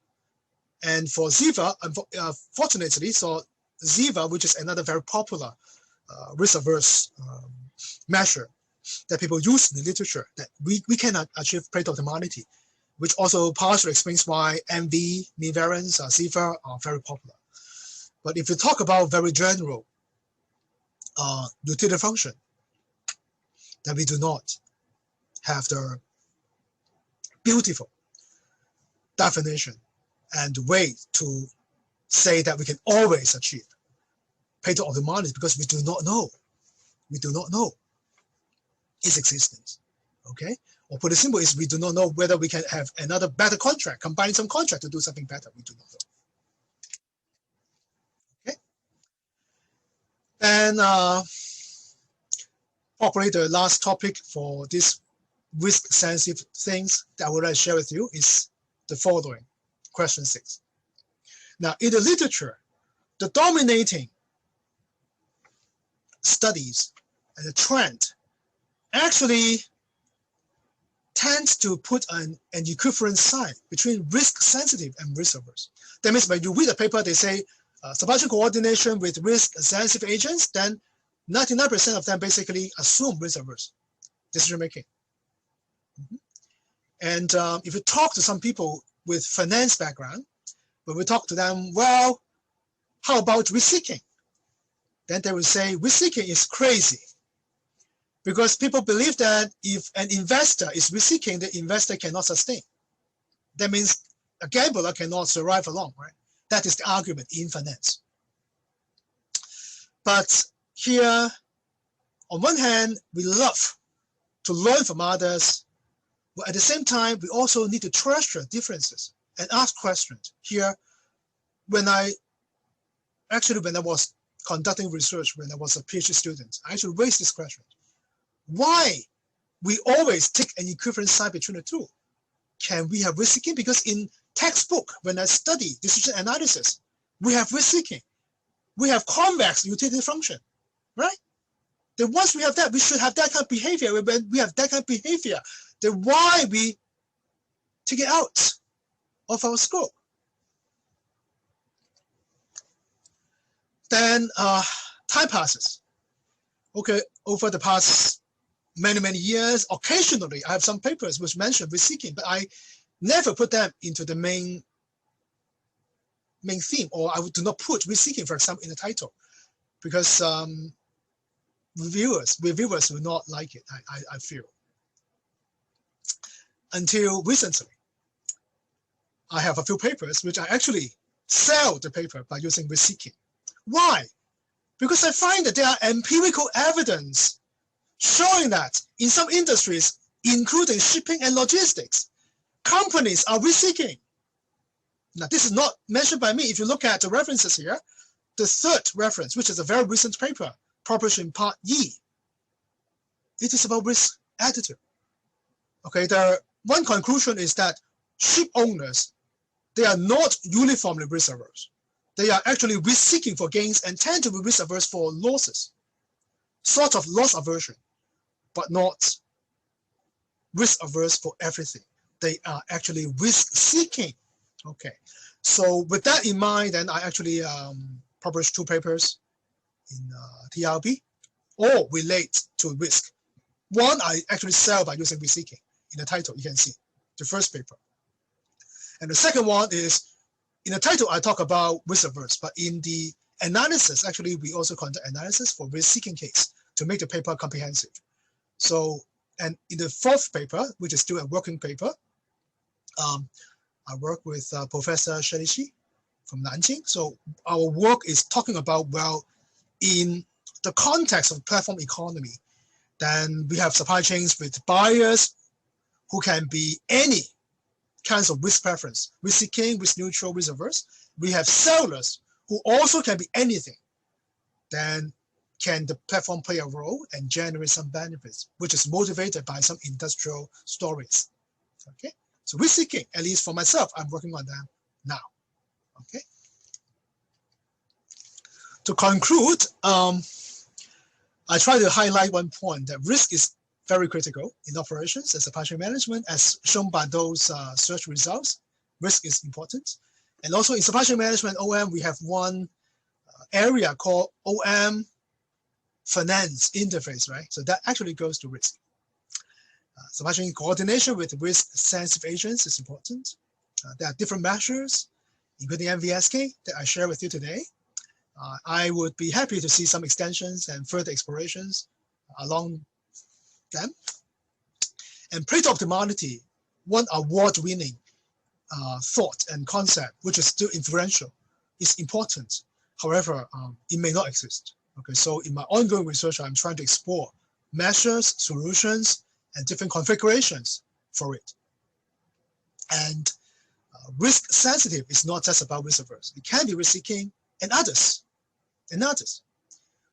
And for Ziva, fortunately, so Ziva, which is another very popular risk-averse measure that people use in the literature, that we cannot achieve Pareto-Optimality, which also partially explains why MV, mean variance, Ziva are very popular. But if you talk about very general utility function, then we do not have the beautiful definition and way to say that we can always achieve Pareto-Optimality, because we do not know. We do not know its existence. Okay? Or put it simply, is we do not know whether we can have another better contract, combine some contract to do something better. We do not know. Okay? And probably the last topic for this risk-sensitive things that I would like to share with you is the following. Question 6. Now, in the literature, the dominating studies and the trend actually tends to put an equivalent sign between risk-sensitive and risk-averse. That means when you read a paper, they say supply chain coordination with risk-sensitive agents, then 99% of them basically assume risk-averse decision-making. And if you talk to some people with finance background, when we talk to them, well, how about risk-seeking? Then they will say risk-seeking is crazy, because people believe that if an investor is risk-seeking, the investor cannot sustain. That means a gambler cannot survive alone, right? That is the argument in finance. But here, on one hand, we love to learn from others, but at the same time, we also need to treasure differences and ask questions. Here, when I was conducting research, when I was a PhD student, I actually raised this question. Why we always take an equivalent sign between the two? Can we have risk-seeking? Because in textbook, when I study decision analysis, we have risk-seeking. We have convex utility function, right? Then once we have that, we should have that kind of behavior. When we have that kind of behavior, then why we take it out of our scope? Then time passes. Okay, over the past many years, occasionally I have some papers which mention risk seeking, but I never put them into the main theme, or I do not put risk seeking, for example, in the title, because reviewers will not like it, I feel. Until recently, I have a few papers which I actually sell the paper by using risk seeking. Why? Because I find that there are empirical evidence showing that in some industries, including shipping and logistics, companies are risk seeking. Now, this is not mentioned by me. If you look at the references here, the third reference, which is a very recent paper published in Part E, it is about risk attitude. Okay, one conclusion is that ship owners, they are not uniformly risk averse. They are actually risk seeking for gains and tend to be risk averse for losses, sort of loss aversion, but not risk averse for everything. They are actually risk seeking. Okay, so with that in mind, then I actually published 2 papers in TRB, all relate to risk. One I actually sell by using risk seeking. In the title, you can see the first paper. And the second one is, in the title, I talk about risk averse, but in the analysis, actually, we also conduct analysis for risk seeking case to make the paper comprehensive. So, and in the fourth paper, which is still a working paper, I work with Professor Shelishi from Nanjing. So our work is talking about, well, in the context of platform economy, then we have supply chains with buyers who can be any kinds of risk preference, risk seeking, risk neutral, risk averse. We have sellers who also can be anything. Then can the platform play a role and generate some benefits, which is motivated by some industrial stories. Okay, so risk seeking, at least for myself, I'm working on them now. Okay. To conclude, I try to highlight one point, that risk is very critical in operations and supply chain management, as shown by those search results. Risk is important. And also in supply chain management, OM, we have one area called OM finance interface, right? So that actually goes to risk. Supply chain coordination with risk-sensitive agents is important. There are different measures, including MVSK, that I share with you today. I would be happy to see some extensions and further explorations along them. And Pareto-Optimality, one award-winning thought and concept, which is still influential, is important. However, it may not exist. Okay, so in my ongoing research, I'm trying to explore measures, solutions, and different configurations for it. And risk sensitive is not just about risk averse. It can be risk seeking and others.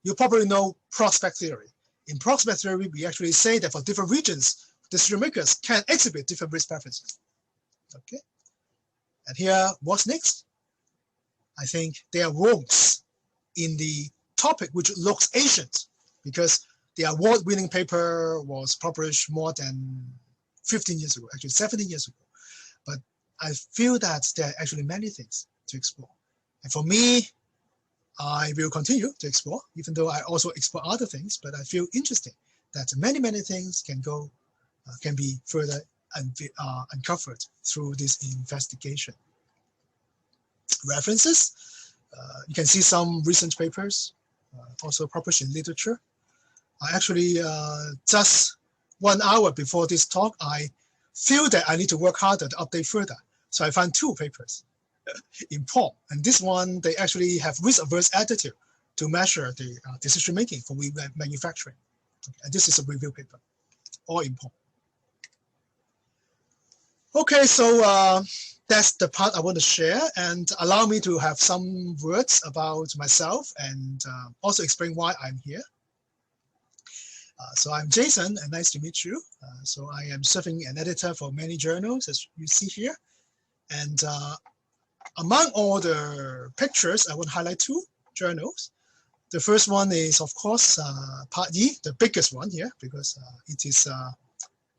You probably know prospect theory. In prospect theory, we actually say that for different regions, decision makers can exhibit different risk preferences. Okay. And here, what's next? I think there are wrongs in the topic which looks ancient, because the award-winning paper was published more than 15 years ago, actually 17 years ago. But I feel that there are actually many things to explore. And for me, I will continue to explore, even though I also explore other things, but I feel interesting that many things can be further uncovered through this investigation. References, you can see some recent papers also published in literature. I actually, just 1 hour before this talk, I feel that I need to work harder to update further. So I found 2 papers in POM. And this one, they actually have risk-averse attitude to measure the decision-making for manufacturing. And this is a review paper, all in POM. Okay, so that's the part I want to share, and allow me to have some words about myself and also explain why I'm here. So I'm Jason, and nice to meet you. So I am serving an editor for many journals, as you see here. And among all the pictures, I want to highlight 2 journals. The first one is, of course, Part E, the biggest one here, because it is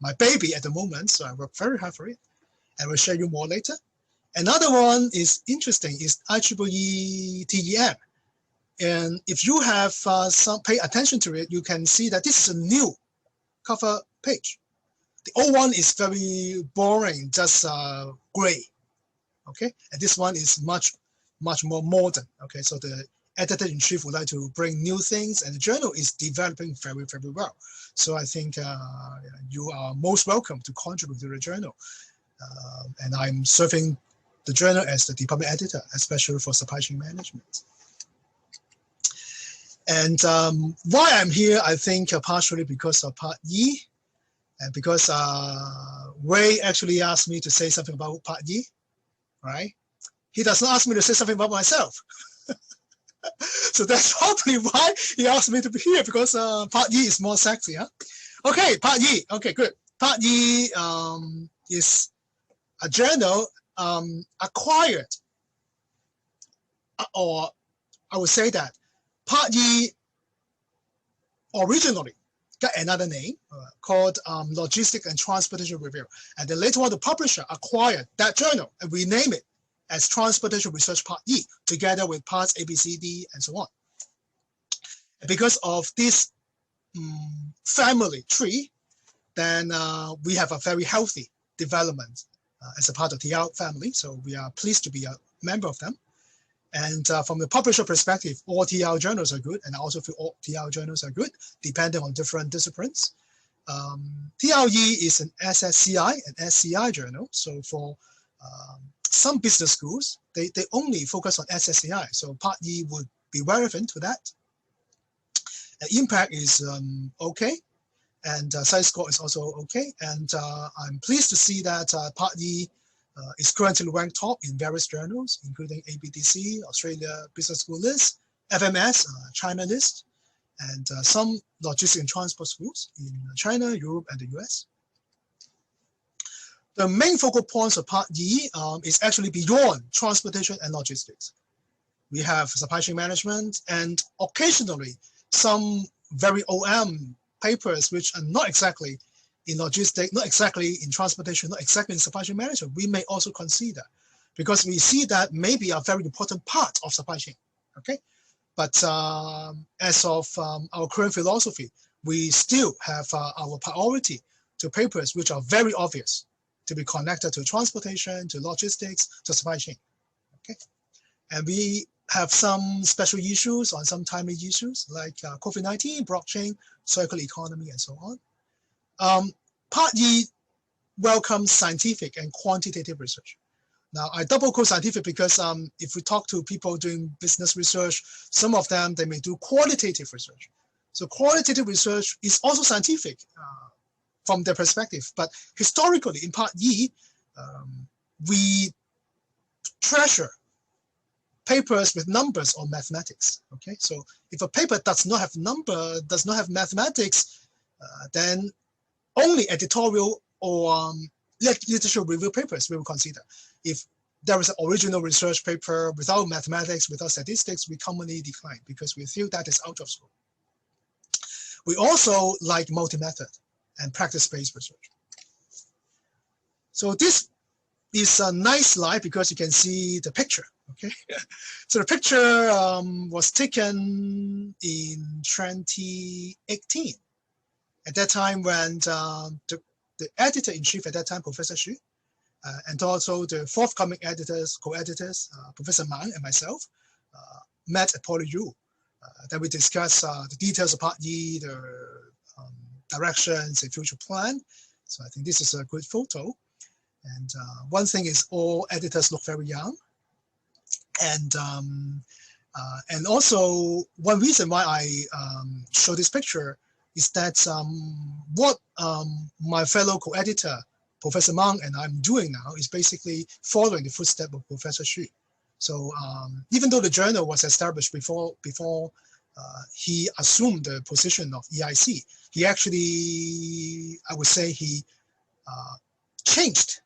my baby at the moment, so I work very hard for it. I will share you more later. Another one is interesting, is IEEE TEM. And if you have pay attention to it, you can see that this is a new cover page. The old one is very boring, just gray. Okay, and this one is much more modern. Okay, so the editor-in-chief would like to bring new things, and the journal is developing very well. So I think you are most welcome to contribute to the journal. And I'm serving the journal as the department editor, especially for supply chain management. And why I'm here, I think partially because of Part E, and because Ray actually asked me to say something about Part E, right? He does not ask me to say something about myself. So that's probably why he asked me to be here, because Part E is more sexy, huh? Okay, Part E, okay, good. Part E is a journal acquired, or I would say that Part E originally got another name called Logistic and Transportation Review. And then later on, the publisher acquired that journal and renamed it as Transportation Research Part E, together with parts A, B, C, D, and so on. And because of this family tree, then we have a very healthy development as a part of the TL family. So we are pleased to be a member of them. And from the publisher perspective, all TL journals are good, and I also feel all TL journals are good, depending on different disciplines. TLE is an SSCI and SCI journal. So for some business schools, they only focus on SSCI. So Part E would be relevant to that. The impact is okay, and size score is also okay. And I'm pleased to see that Part E is currently ranked top in various journals, including ABDC, Australia Business School List, FMS, China List, and some logistics and transport schools in China, Europe, and the US. The main focal points of Part E is actually beyond transportation and logistics. We have supply chain management and occasionally some very OM papers which are not exactly in logistics, not exactly in transportation, not exactly in supply chain management. We may also consider, because we see that may be a very important part of supply chain. Okay, but as of our current philosophy, we still have our priority to papers which are very obvious to be connected to transportation, to logistics, to supply chain. Okay, and we have some special issues on some timely issues like COVID-19, blockchain, circular economy, and so on. Part E welcomes scientific and quantitative research. Now, I double quote scientific because if we talk to people doing business research, some of them, they may do qualitative research. So qualitative research is also scientific from their perspective. But historically, in Part E, we treasure papers with numbers or mathematics. Okay, so if a paper does not have number, does not have mathematics, then only editorial or literature review papers we will consider. If there is an original research paper without mathematics, without statistics, we commonly decline because we feel that is out of scope. We also like multi-method and practice-based research. So this is a nice slide because you can see the picture. Okay, so the picture was taken in 2018. At that time, when the editor-in-chief at that time, Professor Xu, and also the forthcoming editors, co-editors, Professor Mang and myself, met at PolyU. Then we discussed the details of Part E, the directions and future plan. So I think this is a good photo. And one thing is all editors look very young. And also one reason why I show this picture is that what my fellow co-editor, Professor Mang, and I'm doing now is basically following the footsteps of Professor Xu. So even though the journal was established before he assumed the position of EIC, he actually, I would say, he changed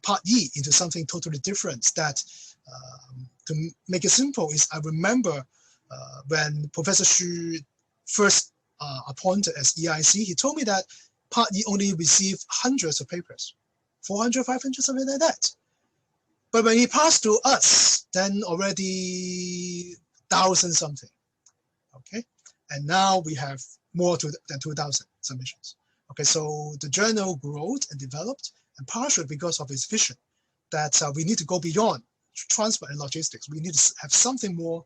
Part E into something totally different. That, to make it simple, is I remember when Professor Xu first appointed as EIC, he told me that Part E only received hundreds of papers, 400, 500, something like that. But when he passed to us, then already 1,000 something. Okay, and now we have more than 2,000 submissions. Okay, so the journal grew and developed, and partially because of its vision that we need to go beyond transport and logistics. We need to have something more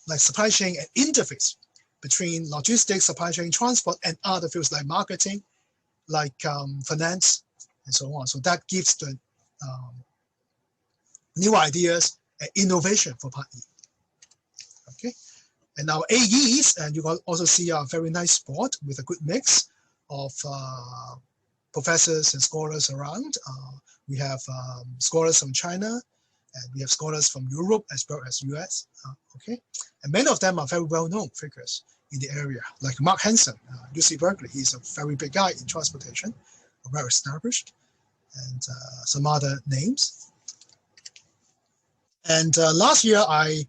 like supply chain and interface between logistics, supply chain, transport, and other fields like marketing, like finance, and so on. So that gives the new ideas and innovation for Part E. Okay, and our AEs, and you can also see a very nice board with a good mix of professors and scholars around. We have scholars from China, and we have scholars from Europe as well as US. Okay, and many of them are very well-known figures in the area, like Mark Hansen, UC Berkeley. He's a very big guy in transportation, well established, and some other names. And last year, I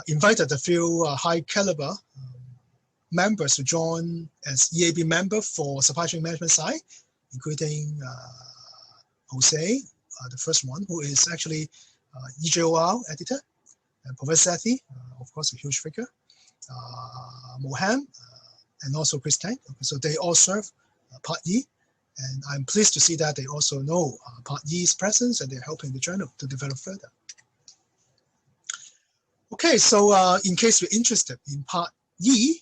invited a few high caliber members to join as EAB member for supply chain management side, including Jose, the first one, who is actually EJOR editor, and Professor Sethi, of course, a huge figure, Moham, and also Chris Tang. Okay, so they all serve Part E, and I'm pleased to see that they also know Part E's presence, and they're helping the journal to develop further. Okay, so in case you're interested in Part E,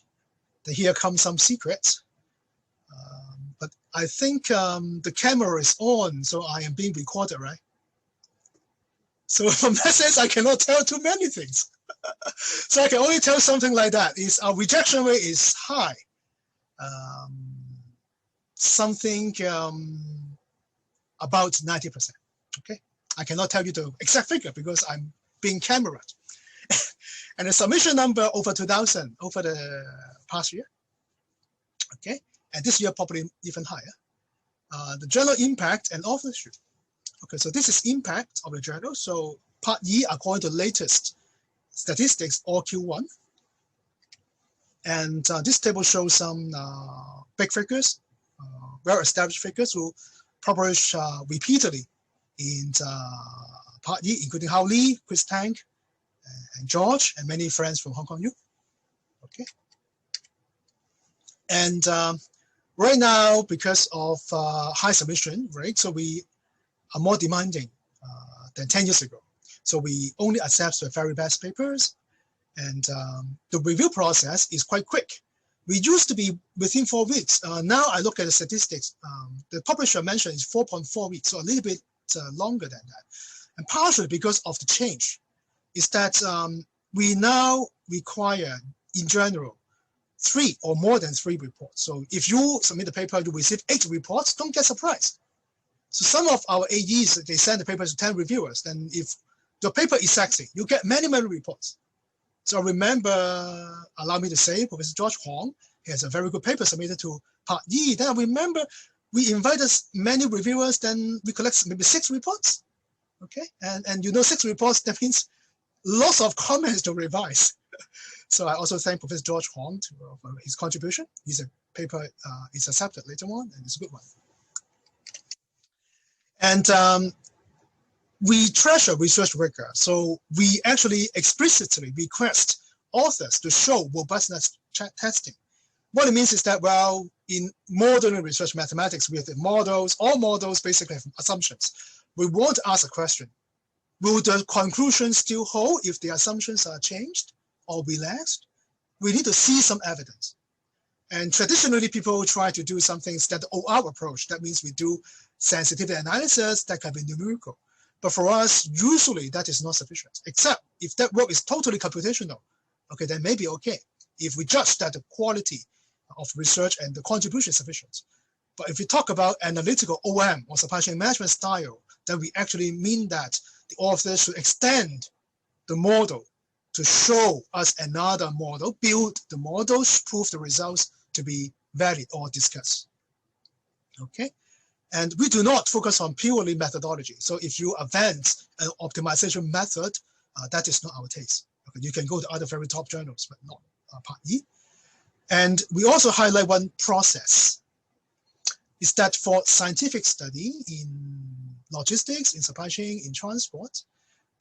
then here comes some secrets. But I think the camera is on, so I am being recorded, right? So from that sense, I cannot tell too many things. So I can only tell something like that, is our rejection rate is high. Something about 90%, okay? I cannot tell you the exact figure because I'm being cameraed. And the submission number over 2,000 over the past year, okay? And this year probably even higher. The journal impact and authorship. Okay, so this is impact of the journal. So Part E, according to latest statistics, all Q1. And this table shows some big figures, well-established figures who publish repeatedly in Part E, including Hao Li, Chris Tang, and George, and many friends from Hong Kong U. Okay. And right now, because of high submission rate, so we are more demanding than 10 years ago. So we only accept the very best papers, and the review process is quite quick. We used to be within 4 weeks. Now I look at the statistics. The publisher mentioned is 4.4 weeks, so a little bit longer than that. And partially because of the change is that we now require, in general, 3 or more than 3 reports. So if you submit the paper, you receive 8 reports, don't get surprised. So some of our AEs, they send the papers to 10 reviewers. Then if the paper is sexy, you get many, many reports. So I remember, allow me to say, Professor George Huang, he has a very good paper submitted to Part E. Then I remember we invited many reviewers, then we collect maybe 6 reports. Okay, and you know 6 reports, that means lots of comments to revise. So I also thank Professor George Huang for his contribution. His paper is accepted later on, and it's a good one. And we treasure research rigor. So we actually explicitly request authors to show robustness testing. What it means is that, well, in modern research mathematics, we have the models, all models basically have assumptions. We want to ask a question. Will the conclusion still hold if the assumptions are changed or relaxed? We need to see some evidence. And traditionally, people try to do something standard OR approach. That means we do sensitivity analysis that can be numerical. But for us, usually that is not sufficient, except if that work is totally computational. Okay, then maybe okay, if we judge that the quality of research and the contribution is sufficient. But if we talk about analytical OM or supply chain management style, then we actually mean that the authors should extend the model to show us another model, build the models, prove the results to be valid or discussed. Okay, and we do not focus on purely methodology. So if you advance an optimization method, that is not our taste. Okay, you can go to other very top journals, but not Part E. And we also highlight one process, is that for scientific study in logistics, in supply chain, in transport,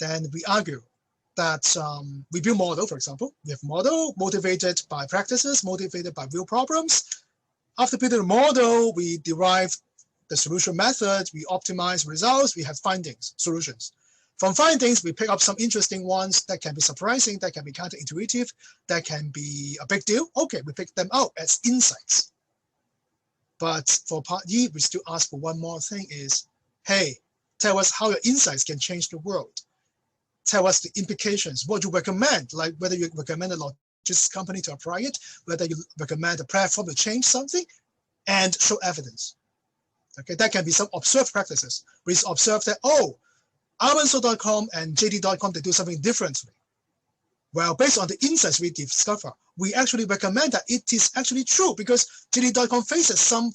then we argue that we build model, for example. We have model motivated by practices, motivated by real problems. After building a model, we derive the solution method, we optimize results, we have findings, solutions. From findings, we pick up some interesting ones that can be surprising, that can be counterintuitive, that can be a big deal. Okay, we pick them out as insights. But for part E, we still ask for one more thing is, hey, tell us how your insights can change the world. Tell us the implications, what you recommend, like whether you recommend a logistics company to apply it, whether you recommend a platform to change something, and show evidence. Okay, that can be some observed practices. We observe that, oh, Amazon.com and JD.com, they do something differently. Well, based on the insights we discover, we actually recommend that it is actually true because JD.com faces some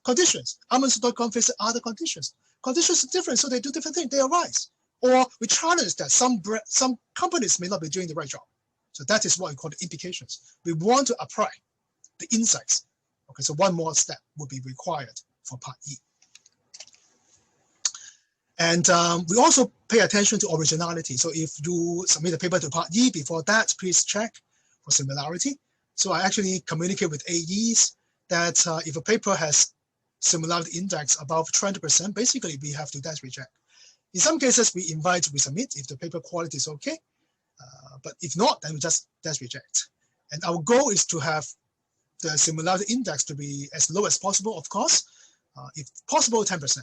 conditions. Amazon.com faces other conditions. Conditions are different, so they do different things, they arise. Or we challenge that some companies may not be doing the right job. So that is what we call the implications. We want to apply the insights. Okay, so one more step would be required for part E. And we also pay attention to originality. So if you submit a paper to part E, before that, please check for similarity. So I actually communicate with AEs that if a paper has similarity index above 20%, basically we have to dash reject. In some cases, we invite to resubmit if the paper quality is okay. But if not, then we just dash reject. And our goal is to have the similarity index to be as low as possible, of course. If possible, 10%.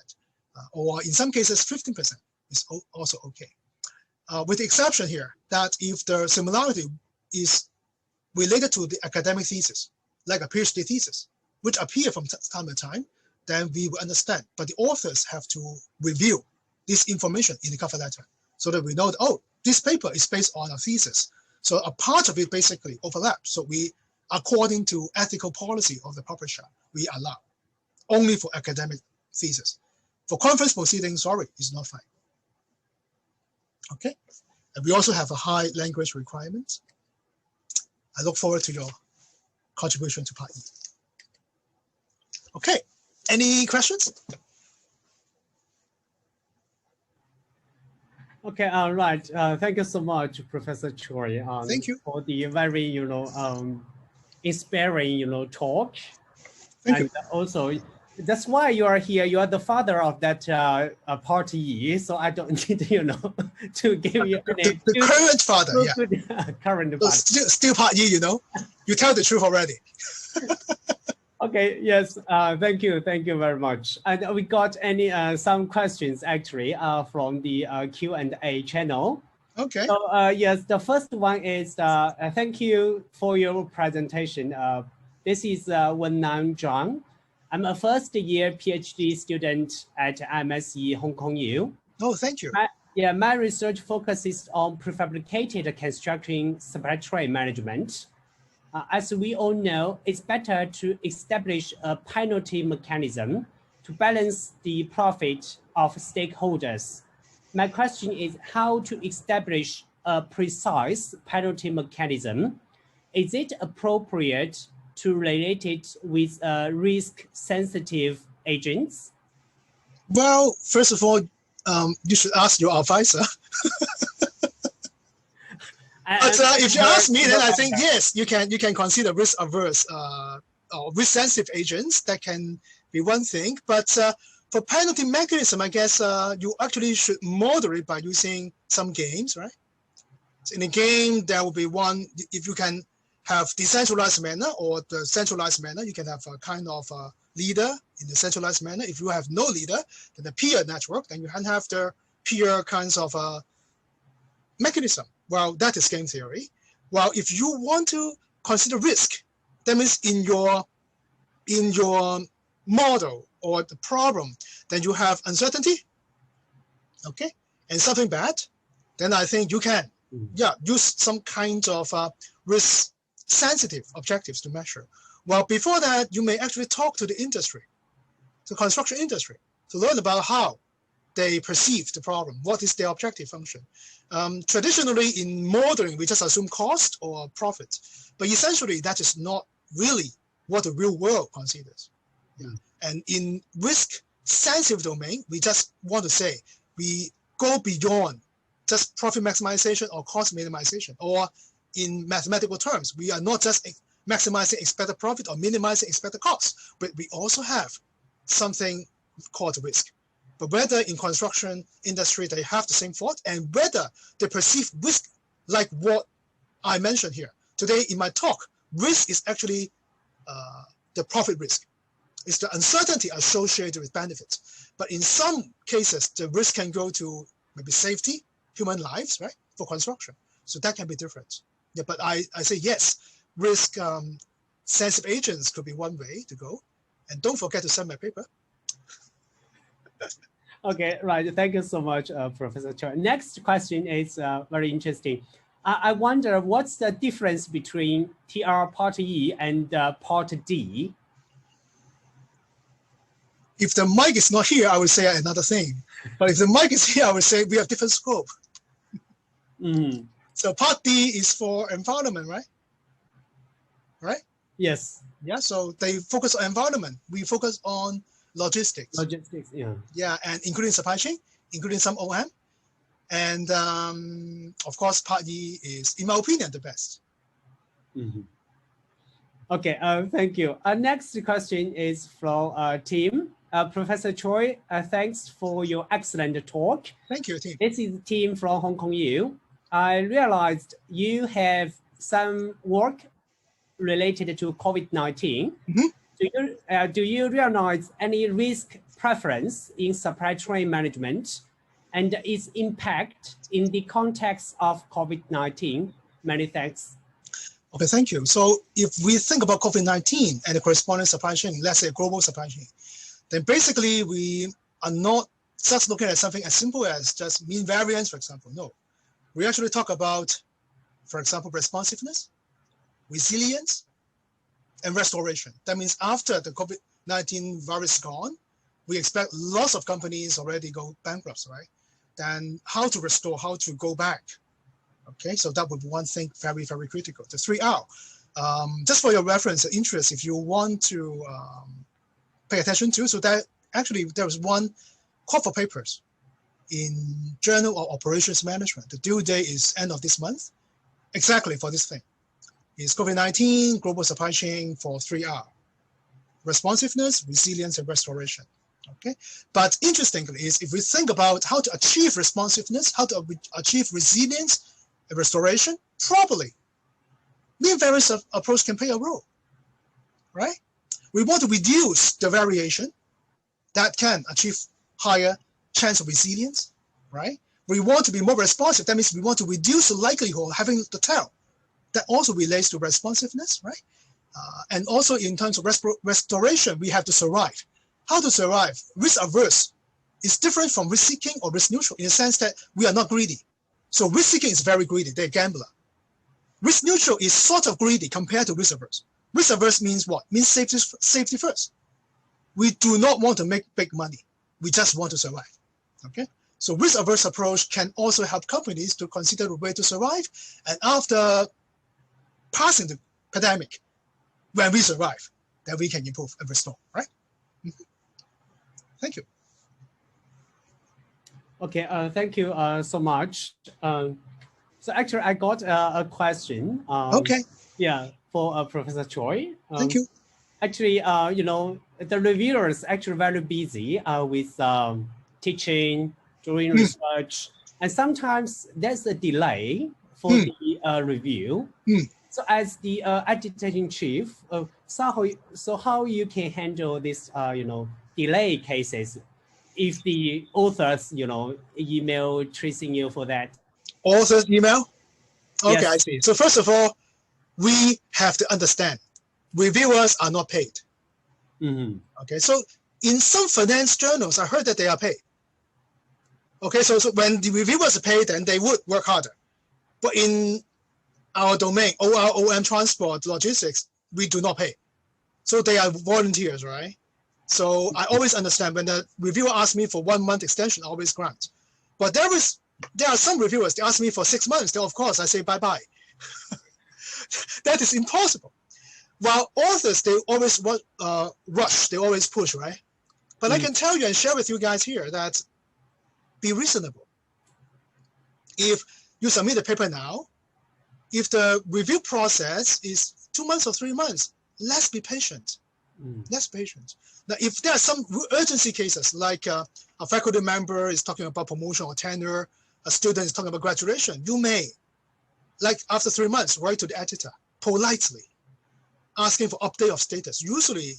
Or in some cases, 15% is also okay. With the exception here, that if the similarity is related to the academic thesis, like a PhD thesis, which appear from time to time, then we will understand. But the authors have to review this information in the cover letter so that we know that, oh, this paper is based on a thesis. So a part of it basically overlaps. So we, according to ethical policy of the publisher, we allow only for academic thesis. For conference proceedings, sorry, it's not fine. Okay, and we also have a high language requirement. I look forward to your contribution to part E. Okay, any questions? Okay, all right. Thank you so much, Professor Choi. Thank you for the very, inspiring, talk. Thank and you. Also, that's why you are here. You are the father of that party, so I don't need, to give you the current father, yeah. Current father. Still part E, you tell the truth already. Okay, yes, thank you very much. And we got some questions actually from the Q&A channel. Okay. So yes, the first one is thank you for your presentation. This is Wennan Zhang. I'm a first-year PhD student at MSE Hong Kong U. Oh, thank you. My research focuses on prefabricated construction supply chain management. As we all know, it's better to establish a penalty mechanism to balance the profit of stakeholders. My question is how to establish a precise penalty mechanism. Is it appropriate to relate it with risk-sensitive agents? Well, first of all, you should ask your advisor. But if you ask me, then I think yes, you can consider risk-averse or risk-sensitive agents. That can be one thing. But for penalty mechanism, I guess you actually should model it by using some games, right? So in a game, there will be one. If you can have decentralized manner or the centralized manner, you can have a kind of leader in the centralized manner. If you have no leader, then the peer network, then you can have the peer kinds of mechanism. Well, that is game theory. Well, if you want to consider risk, that means in your model or the problem, then you have uncertainty, okay, and something bad, then I think you can, use some kind of risk-sensitive objectives to measure. Well, before that, you may actually talk to the industry, the construction industry, to learn about how they perceive the problem. What is their objective function? Traditionally, in modeling, we just assume cost or profit. But essentially, that is not really what the real world considers. Yeah. And in risk-sensitive domain, we just want to say, we go beyond just profit maximization or cost minimization, or in mathematical terms, we are not just maximizing expected profit or minimizing expected costs, but we also have something called risk. But whether in construction industry they have the same thought, and whether they perceive risk like what I mentioned here today in my talk, risk is actually the profit risk. It's the uncertainty associated with benefits. But in some cases, the risk can go to maybe safety, human lives, right, for construction. So that can be different. Yeah, but I say yes, risk sensitive agents could be one way to go. And don't forget to send my paper. Okay, right. Thank you so much, Professor Choi. Next question is very interesting. I wonder what's the difference between TR Part E and Part D? If the mic is not here, I would say another thing. But if the mic is here, I would say we have different scope. Mm-hmm. So Part D is for environment, right? Right? Yes. Yeah, so they focus on environment. We focus on logistics. Logistics, yeah. Yeah, and including supply chain, including some OM. And of course, Part E is, in my opinion, the best. Mm-hmm. Okay, thank you. Our next question is from Tim. Professor Choi, thanks for your excellent talk. Thank you, Tim. This is Tim from Hong Kong U. I realized you have some work related to COVID-19. Mm-hmm. Do you realize any risk preference in supply chain management and its impact in the context of COVID-19? Many thanks. Okay, thank you. So if we think about COVID-19 and the corresponding supply chain, let's say global supply chain, then basically we are not just looking at something as simple as just mean variance, for example. No, we actually talk about, for example, responsiveness, resilience, and restoration. That means after the COVID-19 virus is gone, we expect lots of companies already go bankrupt, right? Then how to restore, how to go back. Okay, so that would be one thing very, very critical. The 3R. Just for your reference, interest, if you want to pay attention to, so that actually there was one call for papers in Journal of Operations Management. The due date is end of this month, exactly for this thing. It's COVID-19, global supply chain for 3R. Responsiveness, resilience, and restoration. Okay, but interestingly is if we think about how to achieve responsiveness, how to achieve resilience, restoration, probably mean variance approach can play a role, right? We want to reduce the variation that can achieve higher chance of resilience, right? We want to be more responsive. That means we want to reduce the likelihood of having the tail. That also relates to responsiveness, right? And also in terms of restoration, we have to survive. How to survive? Risk averse is different from risk seeking or risk neutral in the sense that we are not greedy. So risk seeking is very greedy, they're a gambler. Risk neutral is sort of greedy compared to risk averse. Risk averse means what? Means safety first. We do not want to make big money. We just want to survive, okay? So risk averse approach can also help companies to consider a way to survive. And after passing the pandemic, when we survive, then we can improve and restore, right? Mm-hmm. Thank you. Okay, thank you so much. So actually, I got a question. Okay. Yeah, for Professor Choi. Thank you. Actually, you know, the reviewers actually very busy with teaching, doing research, and sometimes there's a delay for the review. So as the editing chief, so how you can handle this, you know, delay cases? If the authors, you know, email tracing you for that. Authors email? Okay, Yes. I see. So first of all, we have to understand, reviewers are not paid. Mm-hmm. Okay, so in some finance journals, I heard that they are paid. Okay, so when the reviewers are paid, then they would work harder. But in our domain, OM, transport, logistics, we do not pay. So they are volunteers, right? So I always understand when the reviewer asks me for 1 month extension, I always grant. But there are some reviewers, they ask me for 6 months, then of course I say bye-bye. That is impossible. While authors, they always rush, they always push, right? But I can tell you and share with you guys here that be reasonable. If you submit the paper now, if the review process is 2 months or 3 months, let's be patient. Let's be patient. Now, if there are some urgency cases, like a faculty member is talking about promotion or tenure, a student is talking about graduation, you may, like after 3 months, write to the editor politely, asking for update of status. Usually,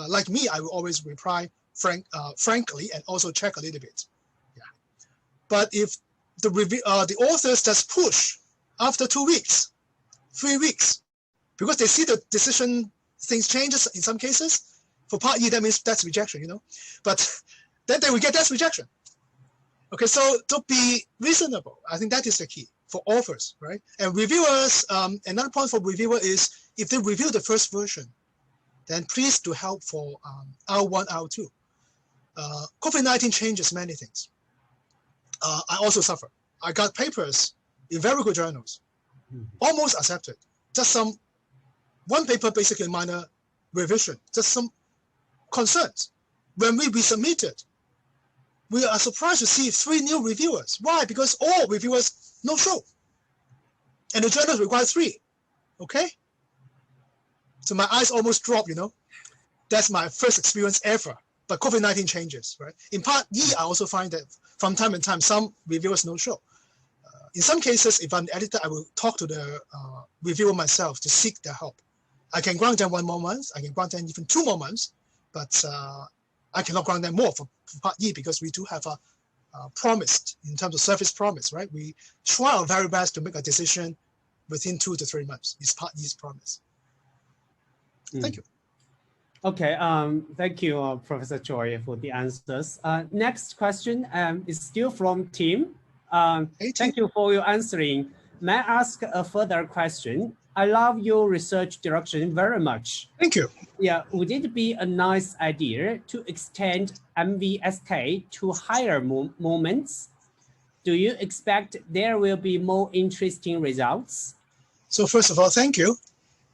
like me, I will always reply frankly and also check a little bit. Yeah. But if the authors just push after 2 weeks, 3 weeks, because they see the decision, things changes in some cases. For Part E, that means that's rejection, you know. But then they will get that rejection. Okay, so to be reasonable, I think that is the key for authors, right? And reviewers, another point for reviewer is if they review the first version, then please do help for R1, R2. COVID-19 changes many things. I also suffer. I got papers in very good journals, almost accepted. Just one paper, basically minor revision, just some concerns. When we resubmitted, we are surprised to see 3 new reviewers. Why? Because all reviewers no show. And the journals require 3, okay? So my eyes almost dropped, you know. That's my first experience ever. But COVID-19 changes, right? In Part E, I also find that from time to time, some reviewers no show. In some cases, if I'm the editor, I will talk to the reviewer myself to seek their help. I can grant them 1 more month. I can grant them even 2 more months, but I cannot grant them more for Part E because we do have a promised in terms of service promise, right? We try our very best to make a decision within 2 to 3 months. It's Part E's promise. Thank you. Okay, thank you, Professor Choi, for the answers. Next question is still from Tim. Thank you for your answering. May I ask a further question? I love your research direction very much. Thank you. Yeah, would it be a nice idea to extend MVSK to higher moments? Do you expect there will be more interesting results? So first of all, thank you.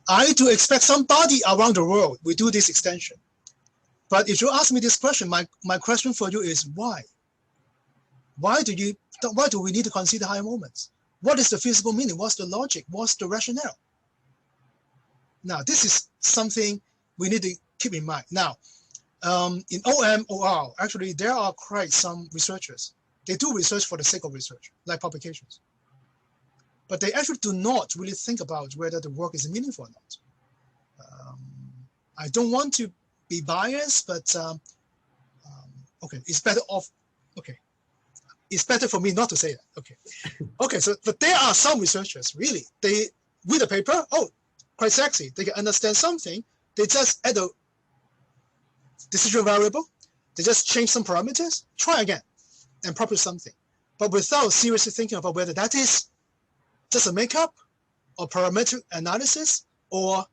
I do expect somebody around the world will do this extension. But if you ask me this question, my question for you is why? Why do we need to consider higher moments? What is the feasible meaning? What's the logic? What's the rationale? Now, this is something we need to keep in mind. Now, in OMOR, actually, there are quite some researchers. They do research for the sake of research, like publications. But they actually do not really think about whether the work is meaningful or not. I don't want to be biased, but okay, it's better off. Okay, it's better for me not to say that. Okay, okay. So, but there are some researchers really. They read a paper. Oh, quite sexy. They can understand something. They just add a decision variable. They just change some parameters. Try again, and publish something, but without seriously thinking about whether that is just a makeup or parametric analysis or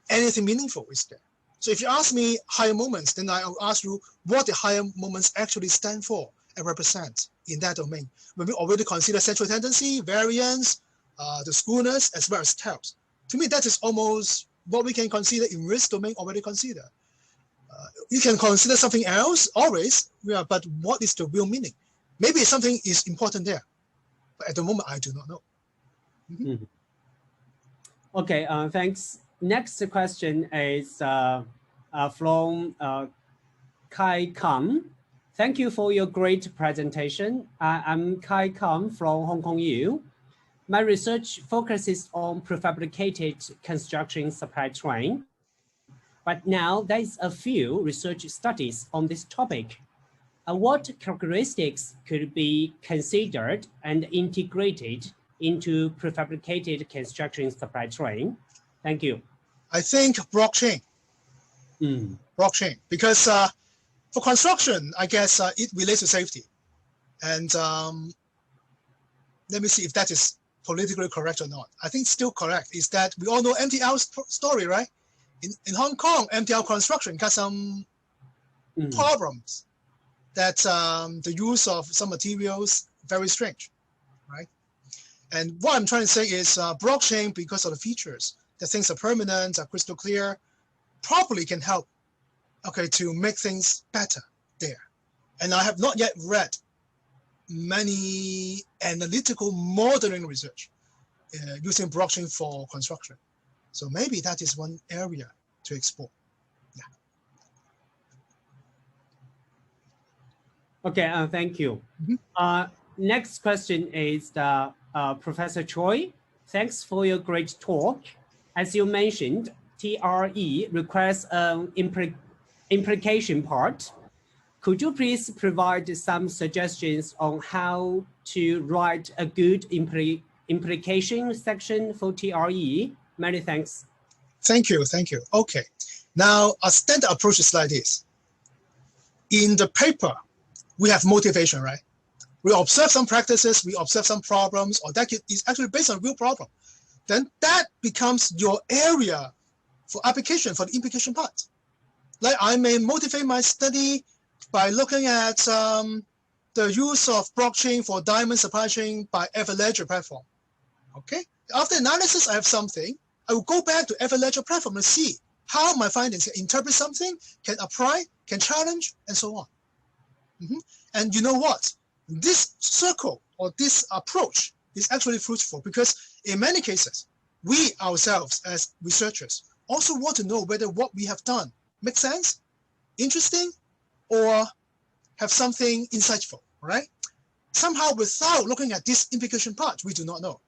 anything meaningful is there. So if you ask me higher moments, then I will ask you what the higher moments actually stand for and represent in that domain. When we already consider central tendency, variance, the skewness, as well as tails. To me, that is almost what we can consider in risk domain already consider. You can consider something else always, yeah, but what is the real meaning? Maybe something is important there, but at the moment, I do not know. Mm-hmm. Okay, thanks. Next question is from Kai Kam. Thank you for your great presentation. I'm Kai Kam from Hong Kong U. My research focuses on prefabricated construction supply chain, but now there's a few research studies on this topic. What characteristics could be considered and integrated into prefabricated construction supply chain? Thank you. I think blockchain. Blockchain, because for construction, I guess it relates to safety. And let me see if that is politically correct or not. I think still correct is that we all know MTL story, right? In Hong Kong, MTL construction got some problems that the use of some materials very strange, right? And what I'm trying to say is blockchain, because of the features, that things are permanent, are crystal clear, probably can help, okay, to make things better there. And I have not yet read many analytical modeling research using blockchain for construction. So maybe that is one area to explore. Yeah. Okay, thank you. Next question is Professor Choi. Thanks for your great talk. As you mentioned, TRE requires an implication part. Could you please provide some suggestions on how to write a good implication section for TRE? Many thanks. Thank you, thank you. Okay, now a standard approach is like this. In the paper, we have motivation, right? We observe some practices, we observe some problems, or that is actually based on a real problem. Then that becomes your area for application for the implication part. Like I may motivate my study by looking at the use of blockchain for diamond supply chain by Everledger platform. Okay, after analysis, I have something. I will go back to Everledger platform and see how my findings can interpret something, can apply, can challenge, and so on. And you know what? This circle or this approach is actually fruitful because in many cases, we ourselves as researchers also want to know whether what we have done makes sense, interesting, or have something insightful, right? Somehow without looking at this implication part, we do not know.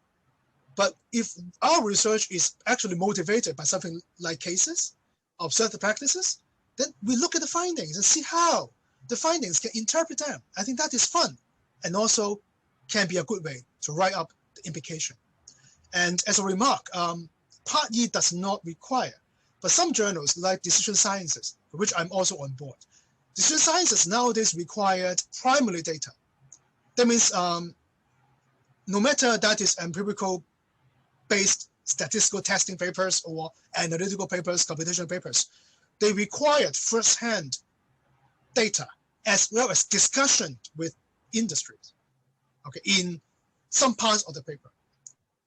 But if our research is actually motivated by something like cases, observe the practices, then we look at the findings and see how the findings can interpret them. I think that is fun and also can be a good way to write up the implication. And as a remark, Part E does not require, but some journals like Decision Sciences, for which I'm also on board, Decision Sciences nowadays required primary data. That means no matter that is empirical-based statistical testing papers or analytical papers, computational papers, they required first-hand data as well as discussion with industries, okay, in some parts of the paper.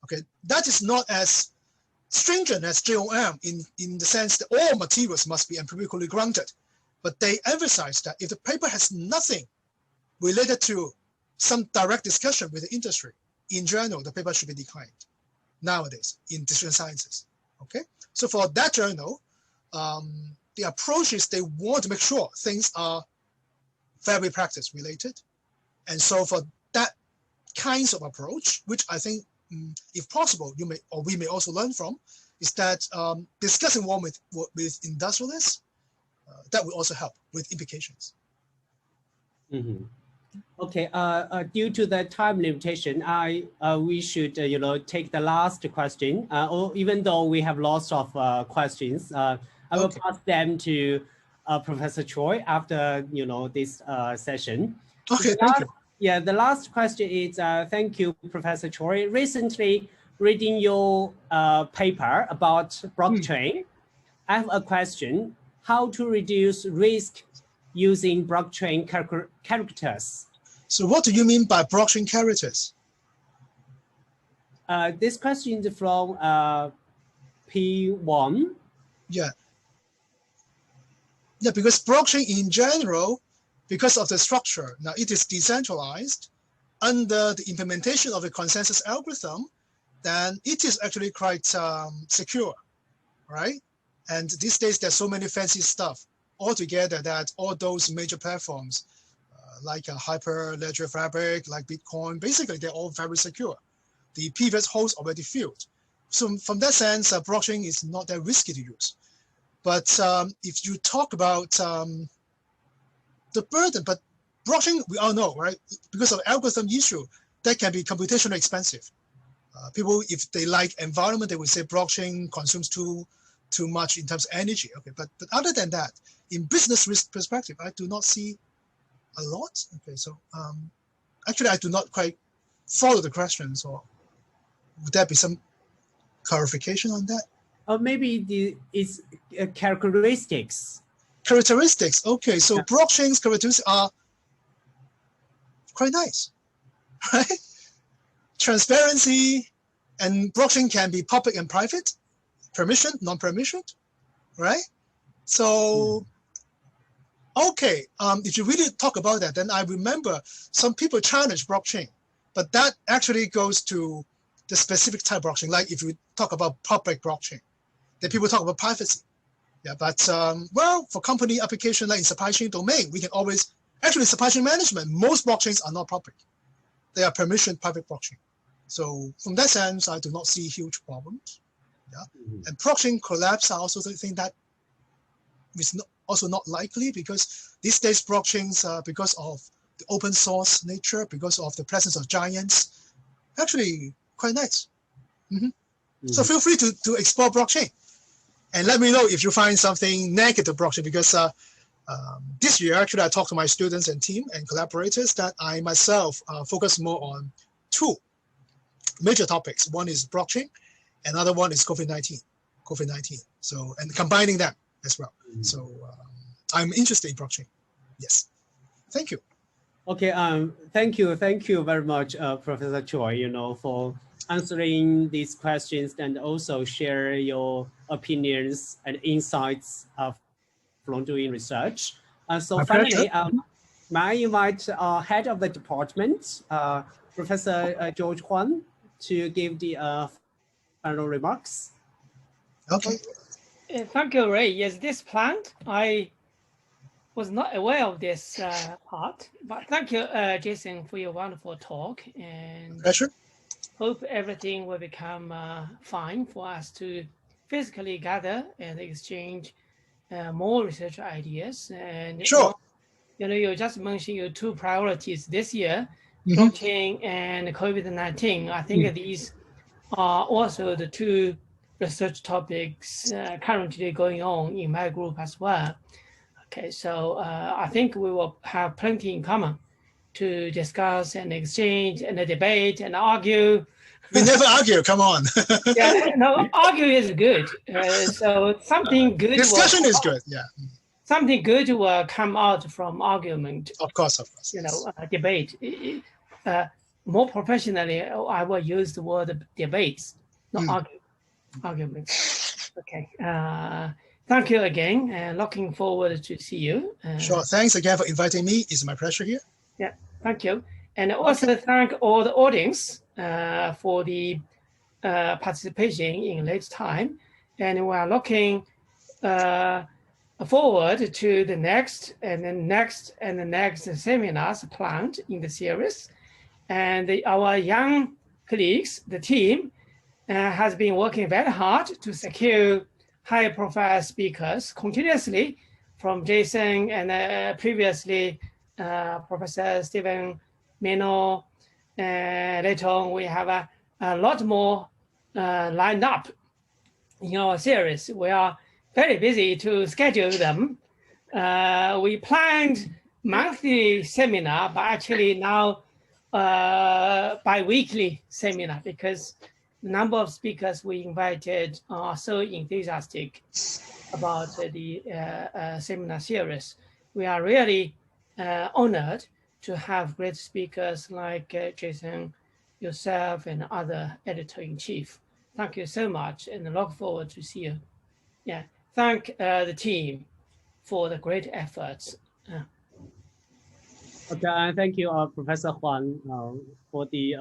Okay, that is not as stringent as JOM in the sense that all materials must be empirically grounded, but they emphasize that if the paper has nothing related to some direct discussion with the industry, in general, the paper should be declined nowadays in Decision Sciences. Okay, so for that journal, the approach is they want to make sure things are very practice related. And so for that kinds of approach, which I think, if possible, you may or we may also learn from, is that discussing more with industrialists, that will also help with implications. Okay, due to the time limitation, we should take the last question. Or even though we have lots of questions, I will pass them to Professor Choi after this session. Okay, thank you. Yeah, the last question is, thank you, Professor Choi. Recently, reading your paper about blockchain, I have a question. How to reduce risk using blockchain characters? So what do you mean by blockchain characters? This question is from P1. Yeah. Yeah, because blockchain in general, because of the structure, now it is decentralized under the implementation of a consensus algorithm, then it is actually quite secure, right? And these days, there's so many fancy stuff altogether that all those major platforms, like a Hyperledger Fabric, like Bitcoin, basically they're all very secure. The previous host already filled. So from that sense, blockchain is not that risky to use. But if you talk about the burden, but blockchain, we all know, right? Because of algorithm issue, that can be computationally expensive. People, if they like environment, they would say blockchain consumes too much in terms of energy. Okay, but other than that, in business risk perspective, I do not see a lot. Okay, so actually, I do not quite follow the questions. Or would there be some clarification on that? Or maybe it's characteristics. Characteristics. Okay, so blockchain's characteristics are quite nice, right? Transparency, and blockchain can be public and private, permission, non-permissioned, right? So Okay, if you really talk about that, then I remember some people challenge blockchain, but that actually goes to the specific type of blockchain. Like if you talk about public blockchain, then people talk about privacy. Yeah, but well, for company application like in supply chain domain, we can always, actually supply chain management, most blockchains are not public. They are permissioned private blockchain. So from that sense, I do not see huge problems. Yeah, and blockchain collapse, I also think that is also not likely, because these days blockchains, because of the open source nature, because of the presence of giants, actually quite nice. So feel free to explore blockchain, and let me know if you find something negative blockchain, because this year actually I talked to my students and team and collaborators that I myself focus more on two major topics. One is blockchain, another one is COVID-19. So, and combining them as well. So I'm interested in blockchain. Yes. Thank you. Okay. Thank you very much, Professor Choi, for answering these questions and also share your opinions and insights from doing research. So finally, may I invite head of the department, Professor George Huang, to give the final remarks. Okay. Thank you, Ray. Yes, this plant, I was not aware of this part, but thank you, Jason, for your wonderful talk, and pleasure. Hope everything will become fine for us to physically gather and exchange more research ideas. And sure. You just mentioned your two priorities this year, blockchain and COVID-19. I think these are also the two research topics currently going on in my group as well. Okay, so I think we will have plenty in common to discuss and exchange and debate and argue. We never argue, come on. Yeah, no, argue is good. So something good. Discussion is good, yeah. Something good will come out from argument. Of course. Debate. More professionally, I will use the word debates, not arguments. Okay. Thank you again, and looking forward to see you. Sure. Thanks again for inviting me. It's my pleasure here. Yeah. Thank you, and also thank all the audience for the participation in late time, and we are looking forward to the next and the next and the next seminars planned in the series. And our young colleagues, the team, has been working very hard to secure high-profile speakers continuously, from Jason and previously Professor Stephen Mino. Later on, we have a lot more lined up in our series. We are very busy to schedule them. We planned monthly seminar, but actually now bi-weekly seminar, because the number of speakers we invited are so enthusiastic about the seminar series. We are really honored to have great speakers like Jason, yourself, and other editor-in-chief. Thank you so much, and I look forward to see you. Yeah, thank the team for the great efforts. Okay, thank you, Professor Huang, for the